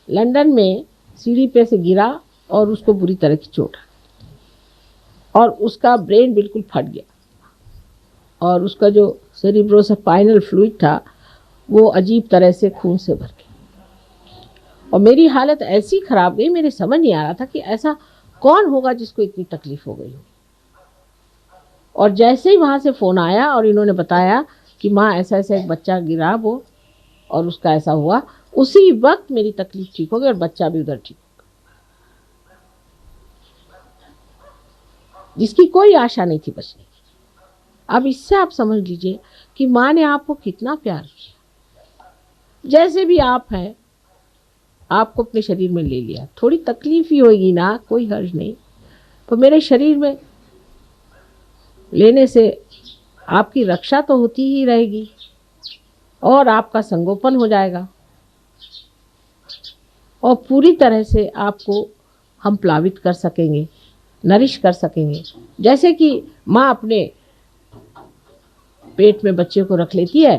लंदन में सीढ़ी पे से गिरा और उसको बुरी तरह की चोट और उसका ब्रेन बिल्कुल फट गया और उसका जो सेरिब्रोस्पाइनल फ्लूइड था वो अजीब तरह से खून से भर गया। और मेरी हालत ऐसी खराब गई, मेरे समझ नहीं आ रहा था कि ऐसा कौन होगा जिसको इतनी तकलीफ हो गई हो। और जैसे ही वहाँ से फ़ोन आया और इन्होंने बताया कि माँ ऐसा ऐसा एक बच्चा गिरा वो और उसका ऐसा हुआ, उसी वक्त मेरी तकलीफ ठीक हो गई और बच्चा भी उधर ठीक हो गया, जिसकी कोई आशा नहीं थी बचने की। अब इससे आप समझ लीजिए कि माँ ने आपको कितना प्यार किया। जैसे भी आप हैं, आपको अपने शरीर में ले लिया। थोड़ी तकलीफ ही होगी ना, कोई हर्ज नहीं, तो मेरे शरीर में लेने से आपकी रक्षा तो होती ही रहेगी और आपका संगोपन हो जाएगा और पूरी तरह से आपको हम प्लावित कर सकेंगे, नरिश कर सकेंगे। जैसे कि माँ अपने पेट में बच्चे को रख लेती है,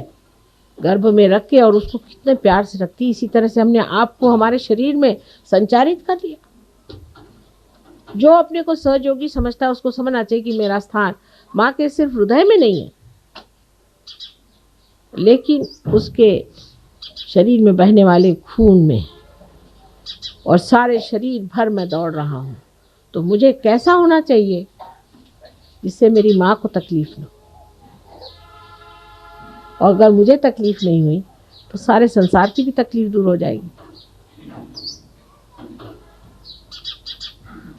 गर्भ में रख के, और उसको कितने प्यार से रखती है, इसी तरह से हमने आपको हमारे शरीर में संचारित कर दिया। जो अपने को सहयोगी समझता है उसको समझना चाहिए कि मेरा स्थान माँ के सिर्फ हृदय में नहीं है, लेकिन उसके शरीर में बहने वाले खून में, और सारे शरीर भर में दौड़ रहा हूँ। तो मुझे कैसा होना चाहिए जिससे मेरी माँ को तकलीफ न हो, और अगर मुझे तकलीफ नहीं हुई तो सारे संसार की भी तकलीफ दूर हो जाएगी।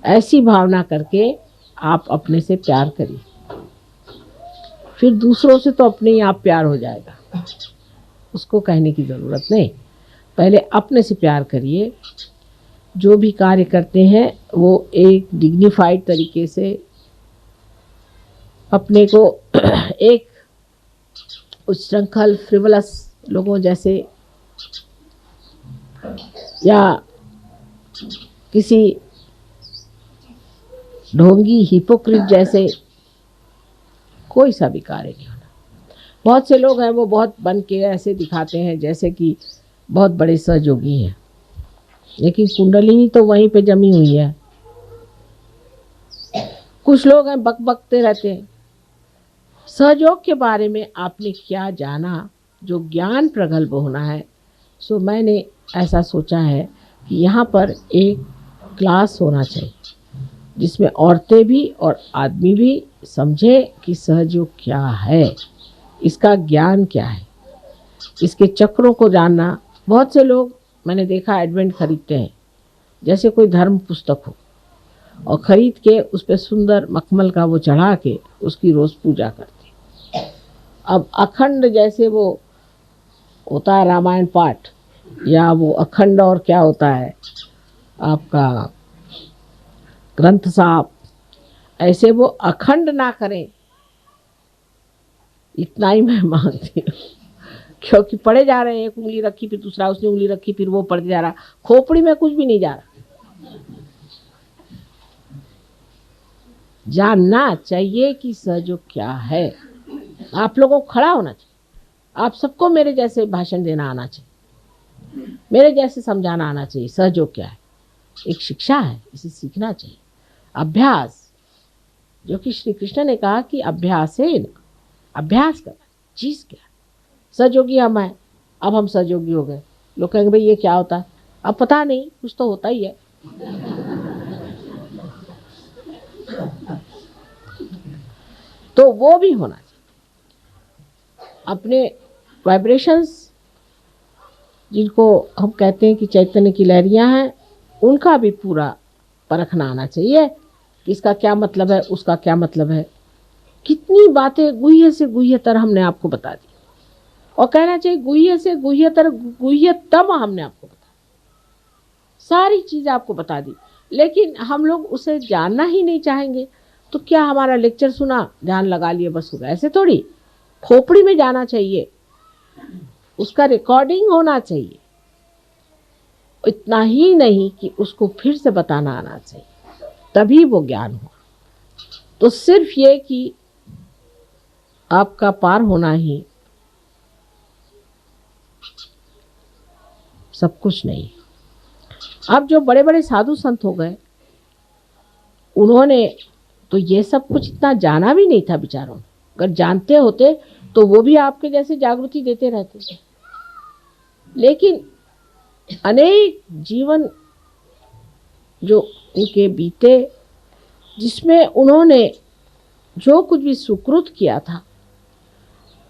ऐसी भावना करके आप अपने से प्यार करिए, फिर दूसरों से तो अपने ही आप प्यार हो जाएगा, उसको कहने की ज़रूरत नहीं। पहले अपने से प्यार करिए। जो भी कार्य करते हैं वो एक डिग्निफाइड तरीके से अपने को एक उच्छृंखल फ्रिवलस लोगों जैसे या किसी ढोंगी हिपोक्रिट जैसे कोई सा भी कार्य नहीं होना। बहुत से लोग हैं वो बहुत बन के ऐसे दिखाते हैं जैसे कि बहुत बड़े सहयोगी हैं, लेकिन कुंडलिनी तो वहीं पे जमी हुई है। कुछ लोग हैं बकबकते रहते हैं। सहयोग के बारे में आपने क्या जाना, जो ज्ञान प्रगल्भ होना है, सो मैंने ऐसा सोचा है कि यहाँ पर एक क्लास होना चाहिए जिसमें औरतें भी और आदमी भी समझे कि सहयोग क्या है, इसका ज्ञान क्या है, इसके चक्रों को जानना। बहुत से लोग मैंने देखा एडवेंट खरीदते हैं जैसे कोई धर्म पुस्तक हो, और ख़रीद के उस पर सुंदर मखमल का वो चढ़ा के उसकी रोज़ पूजा करते। अब अखंड जैसे वो होता है रामायण पाठ, या वो अखंड और क्या होता है, आपका ग्रंथ साहब ऐसे वो अखंड ना करें, इतना ही मैं मानती हूँ। क्योंकि पढ़े जा रहे हैं, एक उंगली रखी फिर दूसरा, उसने उंगली रखी फिर वो पढ़ते जा रहा, खोपड़ी में कुछ भी नहीं जा रहा। जानना चाहिए कि सहयोग क्या है। आप लोगों को खड़ा होना चाहिए, आप सबको मेरे जैसे भाषण देना आना चाहिए, मेरे जैसे समझाना आना चाहिए। सहयोग क्या है? एक शिक्षा है, इसे सीखना चाहिए। अभ्यास, जो कि श्री कृष्ण ने कहा कि अभ्यास है, अभ्यास करना। चीज क्या? सहयोगी हम हैं, अब हम सहयोगी हो गए। लोग कहेंगे भाई ये क्या होता है? अब पता नहीं, कुछ तो होता ही है। तो वो भी होना चाहिए। अपने वाइब्रेशंस, जिनको हम कहते हैं कि चैतन्य की लहरियां हैं, उनका भी पूरा परखना आना चाहिए कि इसका क्या मतलब है, उसका क्या मतलब है। कितनी बातें गुह्य से गुह्यतर हमने आपको बता दी, और कहना चाहिए गुह्य से गुह्यतर गुह्यतम हमने आपको बता दी। सारी चीज़ें आपको बता दी, लेकिन हम लोग उसे जानना ही नहीं चाहेंगे। तो क्या हमारा लेक्चर सुना, ध्यान लगा लिए, बस होगा? ऐसे थोड़ी। खोपड़ी में जाना चाहिए, उसका रिकॉर्डिंग होना चाहिए। इतना ही नहीं कि उसको फिर से बताना आना चाहिए, तभी वो ज्ञान हुआ। तो सिर्फ ये कि आपका पार होना ही सब कुछ नहीं। अब जो बड़े बड़े साधु संत हो गए, उन्होंने तो ये सब कुछ इतना जाना भी नहीं था बेचारों। अगर जानते होते तो वो भी आपके जैसे जागृति देते रहते थे। लेकिन अनेक जीवन जो उनके बीते, जिसमें उन्होंने जो कुछ भी सुकृत किया था,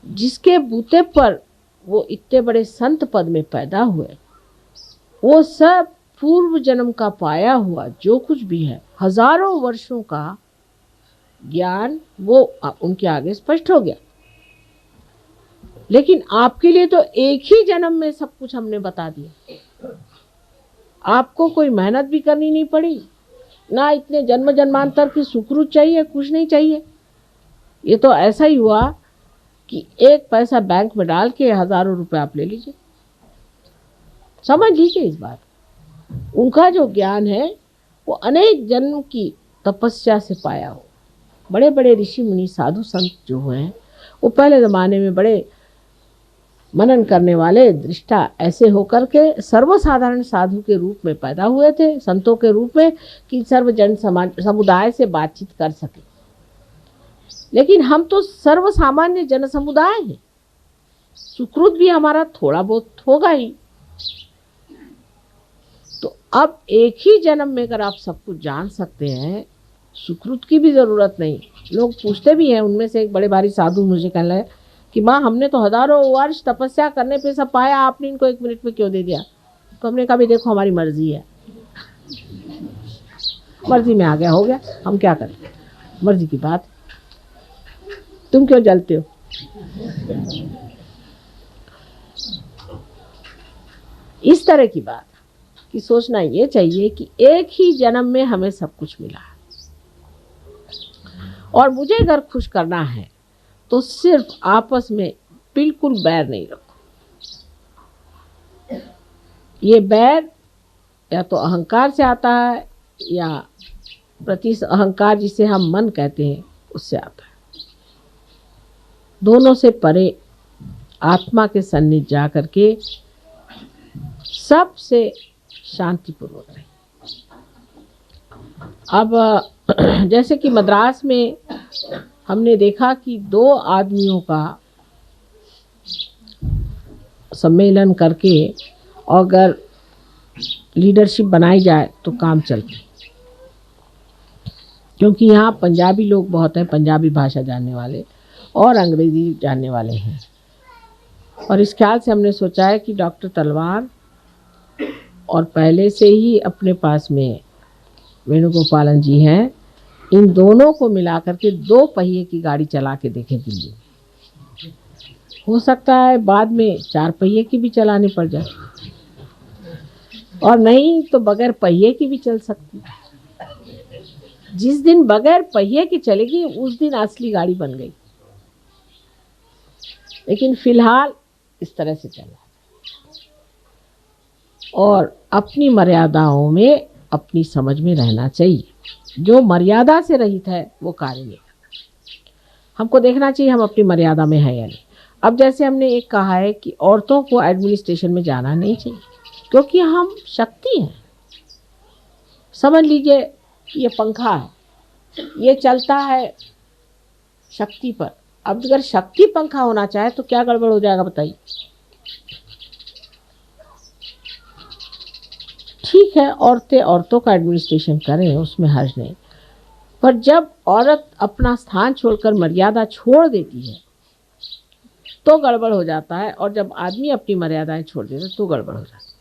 जिसके बूते पर वो इतने बड़े संत पद में पैदा हुए, वो सब पूर्व जन्म का पाया हुआ जो कुछ भी है, हजारों वर्षों का ज्ञान, वो उनके आगे स्पष्ट हो गया। लेकिन आपके लिए तो एक ही जन्म में सब कुछ हमने बता दिया। आपको कोई मेहनत भी करनी नहीं पड़ी, ना इतने जन्म जन्मांतर की सुकृत चाहिए, कुछ नहीं चाहिए। ये तो ऐसा ही हुआ कि एक पैसा बैंक में डाल के हजारों रुपए आप ले लीजिए। समझ लीजिए इस बात। उनका जो ज्ञान है वो अनेक जन्म की तपस्या से पाया हो। बड़े बड़े ऋषि मुनि साधु संत जो हैं, वो पहले ज़माने में बड़े मनन करने वाले दृष्टा ऐसे होकर के सर्वसाधारण साधु के रूप में पैदा हुए थे, संतों के रूप में, कि सर्वजन समुदाय से बातचीत कर सके। लेकिन हम तो सर्वसामान्य जन समुदाय हैं, सुकृत भी हमारा थोड़ा बहुत होगा ही। तो अब एक ही जन्म में अगर आप सब कुछ जान सकते हैं, सुकृत की भी ज़रूरत नहीं। लोग पूछते भी हैं, उनमें से एक बड़े भारी साधु मुझे कहने लगे कि माँ, हमने तो हजारों वर्ष तपस्या करने पे सब पाया, आपने इनको 1 मिनट में क्यों दे दिया? तो हमने कहा भी देखो, हमारी मर्जी है, मर्जी में आ गया हो गया, हम क्या करें, मर्जी की बात। तुम क्यों जलते हो? इस तरह की बात कि सोचना ये चाहिए कि एक ही जन्म में हमें सब कुछ मिला है, और मुझे अगर खुश करना है तो सिर्फ आपस में बिल्कुल बैर नहीं रखो। ये बैर या तो अहंकार से आता है, या प्रति अहंकार जिसे हम मन कहते हैं, उससे आता है। दोनों से परे आत्मा के सन्निध जा करके सबसे शांतिपूर्वक रहे। अब जैसे कि मद्रास में हमने देखा कि 2 आदमियों का सम्मेलन करके अगर लीडरशिप बनाई जाए तो काम चलती। क्योंकि यहाँ पंजाबी लोग बहुत हैं, पंजाबी भाषा जानने वाले और अंग्रेजी जानने वाले हैं। और इस ख्याल से हमने सोचा है कि डॉक्टर तलवार और पहले से ही अपने पास में वेणुगोपालन जी हैं, इन दोनों को मिलाकर के 2 पहिए की गाड़ी चला के देखें दिल्ली में। हो सकता है बाद में 4 पहिए की भी चलानी पड़ जाए। और नहीं तो बगैर पहिए की भी चल सकती है। जिस दिन बगैर पहिए की चलेगी उस दिन असली गाड़ी बन गई। लेकिन फिलहाल इस तरह से चल रहा है। और अपनी मर्यादाओं में अपनी समझ में रहना चाहिए। जो मर्यादा से रहित है वो कार्य नहीं करता। हमको देखना चाहिए हम अपनी मर्यादा में है या नहीं। अब जैसे हमने एक कहा है कि औरतों को एडमिनिस्ट्रेशन में जाना नहीं चाहिए क्योंकि हम शक्ति हैं। समझ लीजिए ये पंखा है, ये चलता है शक्ति पर। अब अगर शक्ति पंखा होना चाहे तो क्या गड़बड़ हो जाएगा बताइए। ठीक है, औरतें औरतों का एडमिनिस्ट्रेशन करें, उसमें हर्ज नहीं। पर जब औरत अपना स्थान छोड़कर मर्यादा छोड़ देती है तो गड़बड़ हो जाता है, और जब आदमी अपनी मर्यादाएं छोड़ देता है तो गड़बड़ हो जाता है।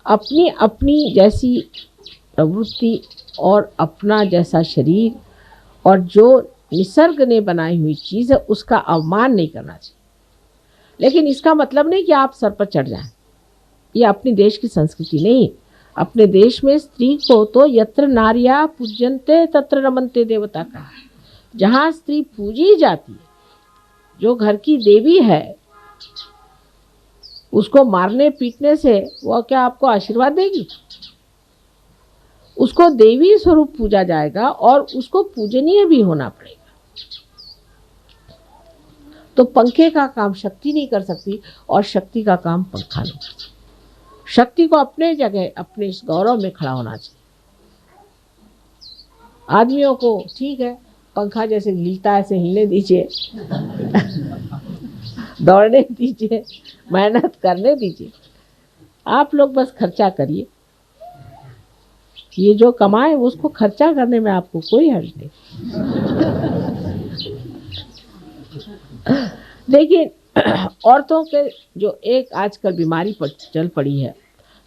अपनी अपनी जैसी प्रवृत्ति और अपना जैसा शरीर और जो निसर्ग ने बनाई हुई चीज़ है उसका अवमान नहीं करना चाहिए। लेकिन इसका मतलब नहीं कि आप सर पर चढ़ जाएं। ये अपने देश की संस्कृति नहीं। अपने देश में स्त्री को तो यत्र नार्या पूज्यन्ते तत्र रमन्ते देवता का। जहाँ स्त्री पूजी जाती है, जो घर की देवी है, उसको मारने पीटने से वो क्या आपको आशीर्वाद देगी? उसको देवी स्वरूप पूजा जाएगा और उसको पूजनीय भी होना पड़ेगा। तो पंखे का काम शक्ति नहीं कर सकती और शक्ति का काम पंखा नहीं कर सकती। शक्ति को अपने जगह अपने इस गौरव में खड़ा होना चाहिए। आदमियों को ठीक है, पंखा जैसे हिलता है ऐसे हिलने दीजिए, दौड़ने दीजिए, मेहनत करने दीजिए। आप लोग बस खर्चा करिए। ये जो कमाए उसको खर्चा करने में आपको कोई हर्ज नहीं। लेकिन औरतों के जो एक आजकल बीमारी पर चल पड़ी है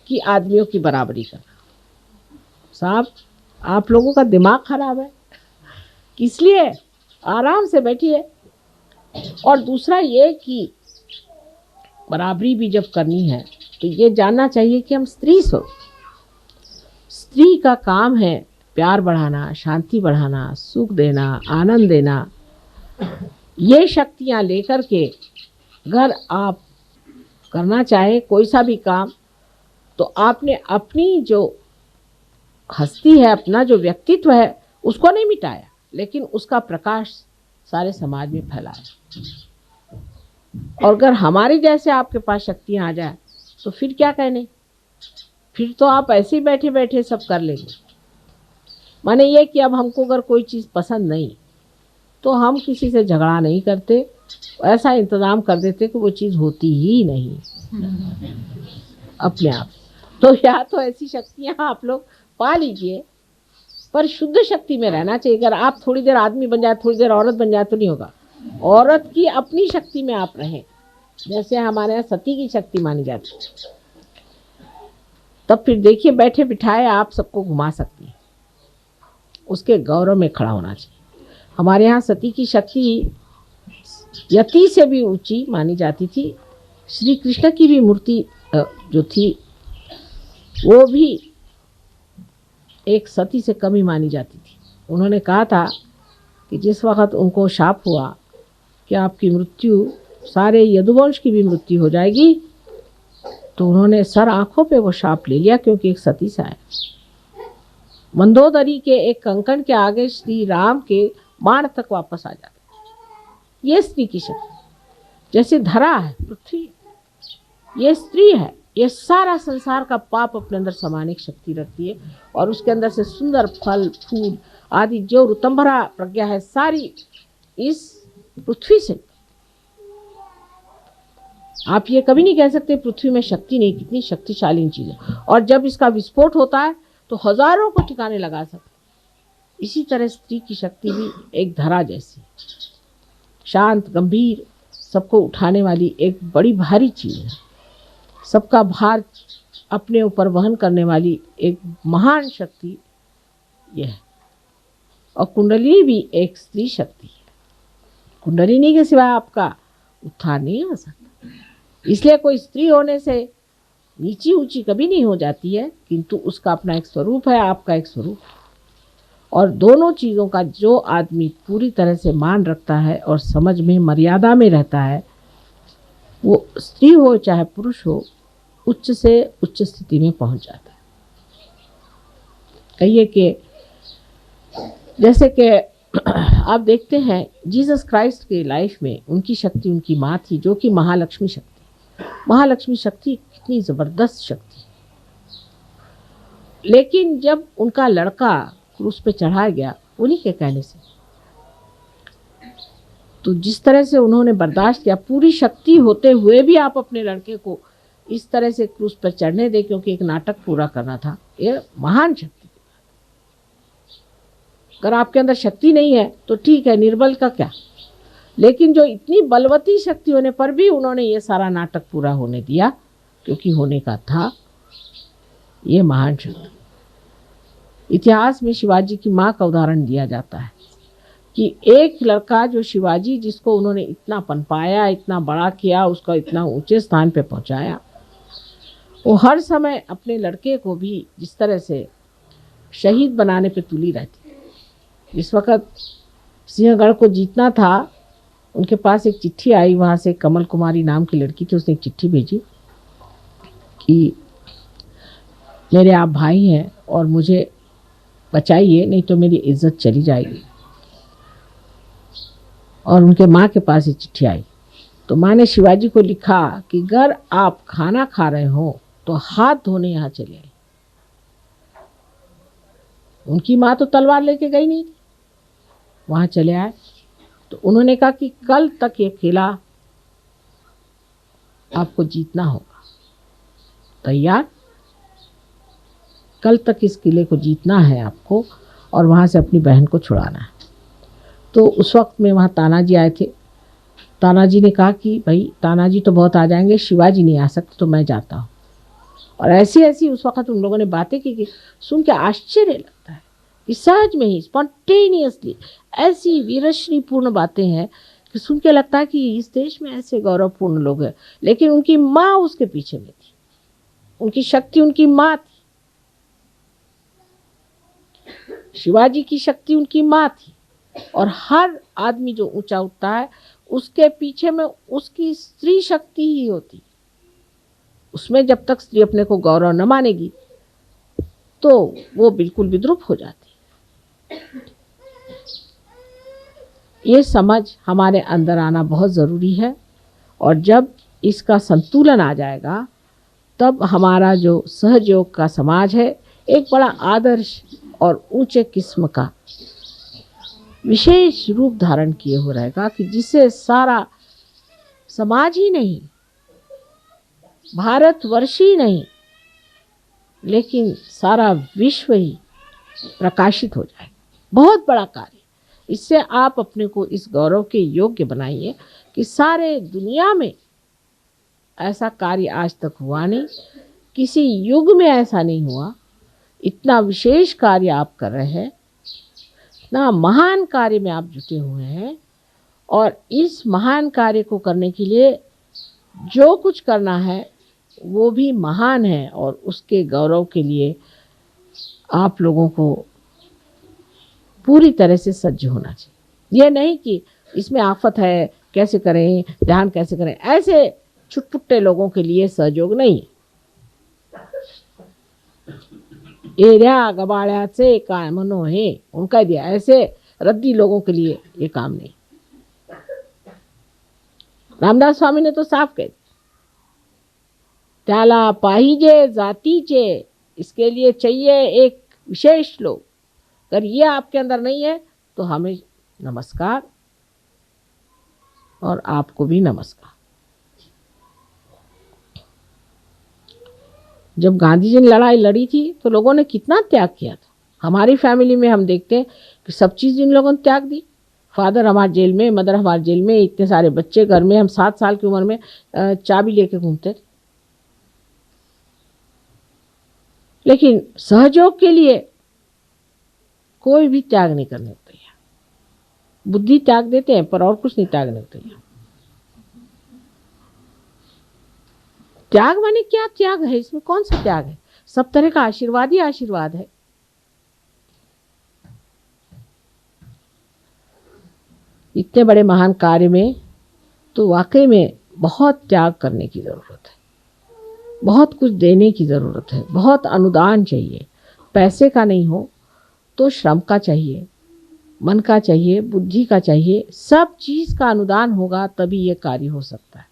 कि आदमियों की बराबरी करना। साहब, आप लोगों का दिमाग खराब है, इसलिए आराम से बैठिए। और दूसरा ये कि बराबरी भी जब करनी है तो ये जानना चाहिए कि हम स्त्री स्त्री का काम है प्यार बढ़ाना, शांति बढ़ाना, सुख देना, आनंद देना। ये शक्तियाँ लेकर के अगर आप करना चाहे कोई सा भी काम, तो आपने अपनी जो हस्ती है, अपना जो व्यक्तित्व है, उसको नहीं मिटाया, लेकिन उसका प्रकाश सारे समाज में फैलाया। और अगर हमारे जैसे आपके पास शक्तियाँ आ जाए तो फिर क्या कहने, फिर तो आप ऐसे ही बैठे बैठे सब कर लेंगे। माने ये कि अब हमको अगर कोई चीज़ पसंद नहीं तो हम किसी से झगड़ा नहीं करते, ऐसा इंतज़ाम कर देते कि वो चीज़ होती ही नहीं अपने आप। तो या तो ऐसी शक्तियाँ आप लोग पा लीजिए, पर शुद्ध शक्ति में रहना चाहिए। अगर आप थोड़ी देर आदमी बन जाए, थोड़ी देर औरत बन जाए तो नहीं होगा। औरत की अपनी शक्ति में आप रहें, जैसे हमारे यहाँ सती की शक्ति मानी जाती है, तब फिर देखिए बैठे बिठाए आप सबको घुमा सकती है। उसके गौरव में खड़ा होना चाहिए। हमारे यहाँ सती की शक्ति यति से भी ऊंची मानी जाती थी। श्री कृष्ण की भी मूर्ति जो थी वो भी एक सती से कम ही मानी जाती थी। उन्होंने कहा था कि जिस वक़्त उनको शाप हुआ कि आपकी मृत्यु, सारे यदुवंश की भी मृत्यु हो जाएगी, तो उन्होंने सर आंखों पे वो शाप ले लिया, क्योंकि एक सती से आया। मंदोदरी के एक कंकण के आगे श्री राम के बाण तक वापस आ जाते। ये स्त्री की शक्ति, जैसे धरा है पृथ्वी, ये स्त्री है। ये सारा संसार का पाप अपने अंदर समाने की शक्ति रखती है, और उसके अंदर से सुंदर फल फूल आदि जो ऋतंभरा प्रज्ञा है सारी इस पृथ्वी से। आप ये कभी नहीं कह सकते पृथ्वी में शक्ति नहीं, कितनी शक्तिशाली चीज़ है। और जब इसका विस्फोट होता है तो हजारों को ठिकाने लगा सकते। इसी तरह स्त्री की शक्ति भी एक धरा जैसी, शांत, गंभीर, सबको उठाने वाली एक बड़ी भारी चीज़ है। सबका भार अपने ऊपर वहन करने वाली एक महान शक्ति यह है। और कुंडली भी एक स्त्री शक्ति है। कुंडलिनी के सिवाय आपका उत्थान नहीं हो सकता। इसलिए कोई स्त्री होने से नीची ऊंची कभी नहीं हो जाती है, किंतु उसका अपना एक स्वरूप है, आपका एक स्वरूप है। और दोनों चीज़ों का जो आदमी पूरी तरह से मान रखता है और समझ में मर्यादा में रहता है, वो स्त्री हो चाहे पुरुष हो, उच्च से उच्च स्थिति में पहुंच जाता है। कहिए कि जैसे कि आप देखते हैं जीसस क्राइस्ट के लाइफ में उनकी शक्ति उनकी माँ थी, जो कि महालक्ष्मी शक्ति। महालक्ष्मी शक्ति कितनी ज़बरदस्त शक्ति है। लेकिन जब उनका लड़का क्रूस पे चढ़ाया गया उन्हीं के कहने से, तो जिस तरह से उन्होंने बर्दाश्त किया, पूरी शक्ति होते हुए भी आप अपने लड़के को इस तरह से क्रूस पर चढ़ने दे, क्योंकि एक नाटक पूरा करना था, ये महान शक्ति। अगर आपके अंदर शक्ति नहीं है तो ठीक है, निर्बल का क्या, लेकिन जो इतनी बलवती शक्ति होने पर भी उन्होंने ये सारा नाटक पूरा होने दिया, क्योंकि होने का था, ये महान शक्ति। इतिहास में शिवाजी की माँ का उदाहरण दिया जाता है कि एक लड़का जो शिवाजी, जिसको उन्होंने इतना पनपाया, इतना बड़ा किया, उसका इतना ऊंचे स्थान पे पहुंचाया, वो हर समय अपने लड़के को भी जिस तरह से शहीद बनाने पे तुली रहती। जिस वक़्त सिंहगढ़ को जीतना था, उनके पास एक चिट्ठी आई, वहाँ से कमल कुमारी नाम की लड़की थी, उसने एक चिट्ठी भेजी कि मेरे आप भाई हैं और मुझे बचाइए, नहीं तो मेरी इज्जत चली जाएगी। और उनके माँ के पास ये चिट्ठी आई, तो माँ ने शिवाजी को लिखा कि अगर आप खाना खा रहे हो तो हाथ धोने यहाँ चले आए। उनकी माँ तो तलवार लेके गई नहीं थी, वहाँ चले आए। तो उन्होंने कहा कि कल तक ये किला आपको जीतना होगा, तैयार? कल तक इस किले को जीतना है आपको और वहाँ से अपनी बहन को छुड़ाना है। तो उस वक्त में वहाँ तानाजी आए थे। तानाजी ने कहा कि भाई तानाजी तो बहुत आ जाएंगे, शिवाजी नहीं आ सकते, तो मैं जाता हूँ। और ऐसी ऐसी उस वक्त उन लोगों ने बातें की, सुन के आश्चर्य लगता है कि सहज में ही स्पॉन्टेनियसली ऐसी वीरश्रीपूर्ण बातें हैं कि सुन के लगता है कि इस देश में ऐसे गौरवपूर्ण लोग हैं। लेकिन उनकी माँ उसके पीछे में थी, उनकी शक्ति उनकी माँ थी, शिवाजी की शक्ति उनकी माँ थी। और हर आदमी जो ऊंचा उठता है उसके पीछे में उसकी स्त्री शक्ति ही होती। उसमें जब तक स्त्री अपने को गौरव न मानेगी तो वो बिल्कुल विद्रूप हो जाती। ये समझ हमारे अंदर आना बहुत ज़रूरी है, और जब इसका संतुलन आ जाएगा तब हमारा जो सहयोग का समाज है एक बड़ा आदर्श और ऊंचे किस्म का विशेष रूप धारण किए हो रहेगा, कि जिससे सारा समाज ही नहीं, भारतवर्ष ही नहीं, लेकिन सारा विश्व ही प्रकाशित हो जाए। बहुत बड़ा कार्य। इससे आप अपने को इस गौरव के योग्य बनाइए कि सारे दुनिया में ऐसा कार्य आज तक हुआ नहीं, किसी युग में ऐसा नहीं हुआ। इतना विशेष कार्य आप कर रहे हैं, इतना महान कार्य में आप जुटे हुए हैं, और इस महान कार्य को करने के लिए जो कुछ करना है वो भी महान है, और उसके गौरव के लिए आप लोगों को पूरी तरह से सज्ज होना चाहिए। ये नहीं कि इसमें आफत है, कैसे करें, ध्यान कैसे करें, ऐसे छुटपुट्टे लोगों के लिए सहयोग नहीं है। एरिया गबाड़्याचे काम नोहे उनका दिया, ऐसे रद्दी लोगों के लिए ये काम नहीं। रामदास स्वामी ने तो साफ कह दिया, त्याला पाहिजे जातीचे, इसके लिए चाहिए एक विशेष लोग। अगर ये आपके अंदर नहीं है तो हमें नमस्कार, और आपको भी नमस्कार। जब गांधी जी ने लड़ाई लड़ी थी तो लोगों ने कितना त्याग किया था। हमारी फैमिली में हम देखते हैं कि सब चीज़ इन लोगों ने त्याग दी। फादर हमारे जेल में, मदर हमारे जेल में, इतने सारे बच्चे घर में, हम 7 साल की उम्र में चाबी लेके घूमते थे। लेकिन सहयोग के लिए कोई भी त्याग नहीं करने को तैयार। बुद्धि त्याग देते हैं पर और कुछ नहीं त्यागने को तैयार। त्याग माने क्या त्याग है, इसमें कौन सा त्याग है? सब तरह का आशीर्वाद ही आशीर्वाद है। इतने बड़े महान कार्य में तो वाकई में बहुत त्याग करने की ज़रूरत है, बहुत कुछ देने की ज़रूरत है, बहुत अनुदान चाहिए। पैसे का नहीं हो तो श्रम का चाहिए, मन का चाहिए, बुद्धि का चाहिए, सब चीज़ का अनुदान होगा तभी ये कार्य हो सकता है।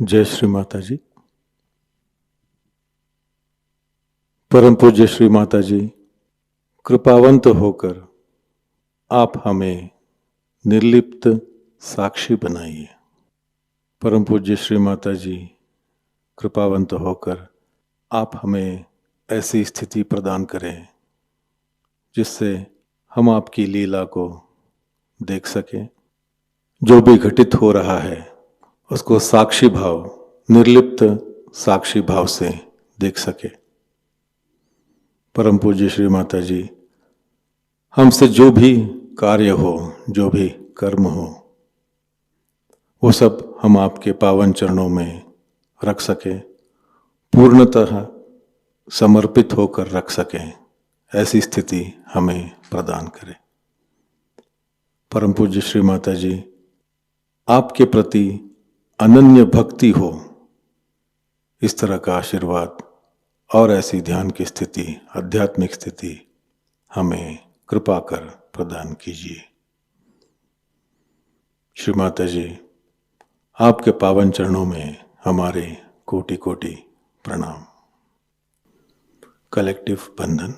जय श्री माता जी। परम पूज्य श्री माता जी, कृपावंत होकर आप हमें निर्लिप्त साक्षी बनाइए। परम पूज्य श्री माता जी, कृपावंत होकर आप हमें ऐसी स्थिति प्रदान करें जिससे हम आपकी लीला को देख सकें। जो भी घटित हो रहा है उसको साक्षी भाव, निर्लिप्त साक्षी भाव से देख सके। परम पूज्य श्री माता जी, हमसे जो भी कार्य हो, जो भी कर्म हो, वो सब हम आपके पावन चरणों में रख सके, पूर्णतः समर्पित होकर रख सकें, ऐसी स्थिति हमें प्रदान करें। परम पूज्य श्री माता जी, आपके प्रति अनन्य भक्ति हो, इस तरह का आशीर्वाद और ऐसी ध्यान की स्थिति, आध्यात्मिक स्थिति हमें कृपा कर प्रदान कीजिए। श्री माता जी, आपके पावन चरणों में हमारे कोटि कोटि प्रणाम। कलेक्टिव बंधन।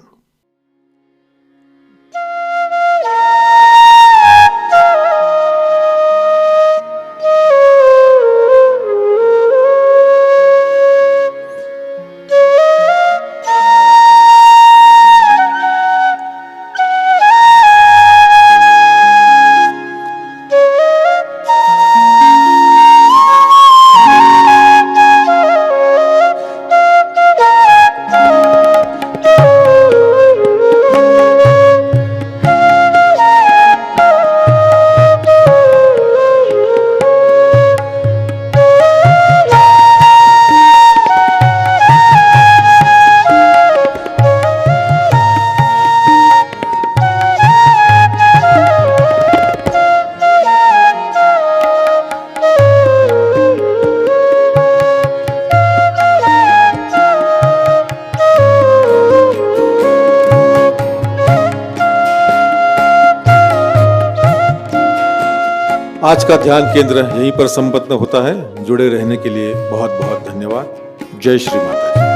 आज का ध्यान केंद्र यहीं पर संपन्न होता है। जुड़े रहने के लिए बहुत बहुत धन्यवाद। जय श्री माता जी।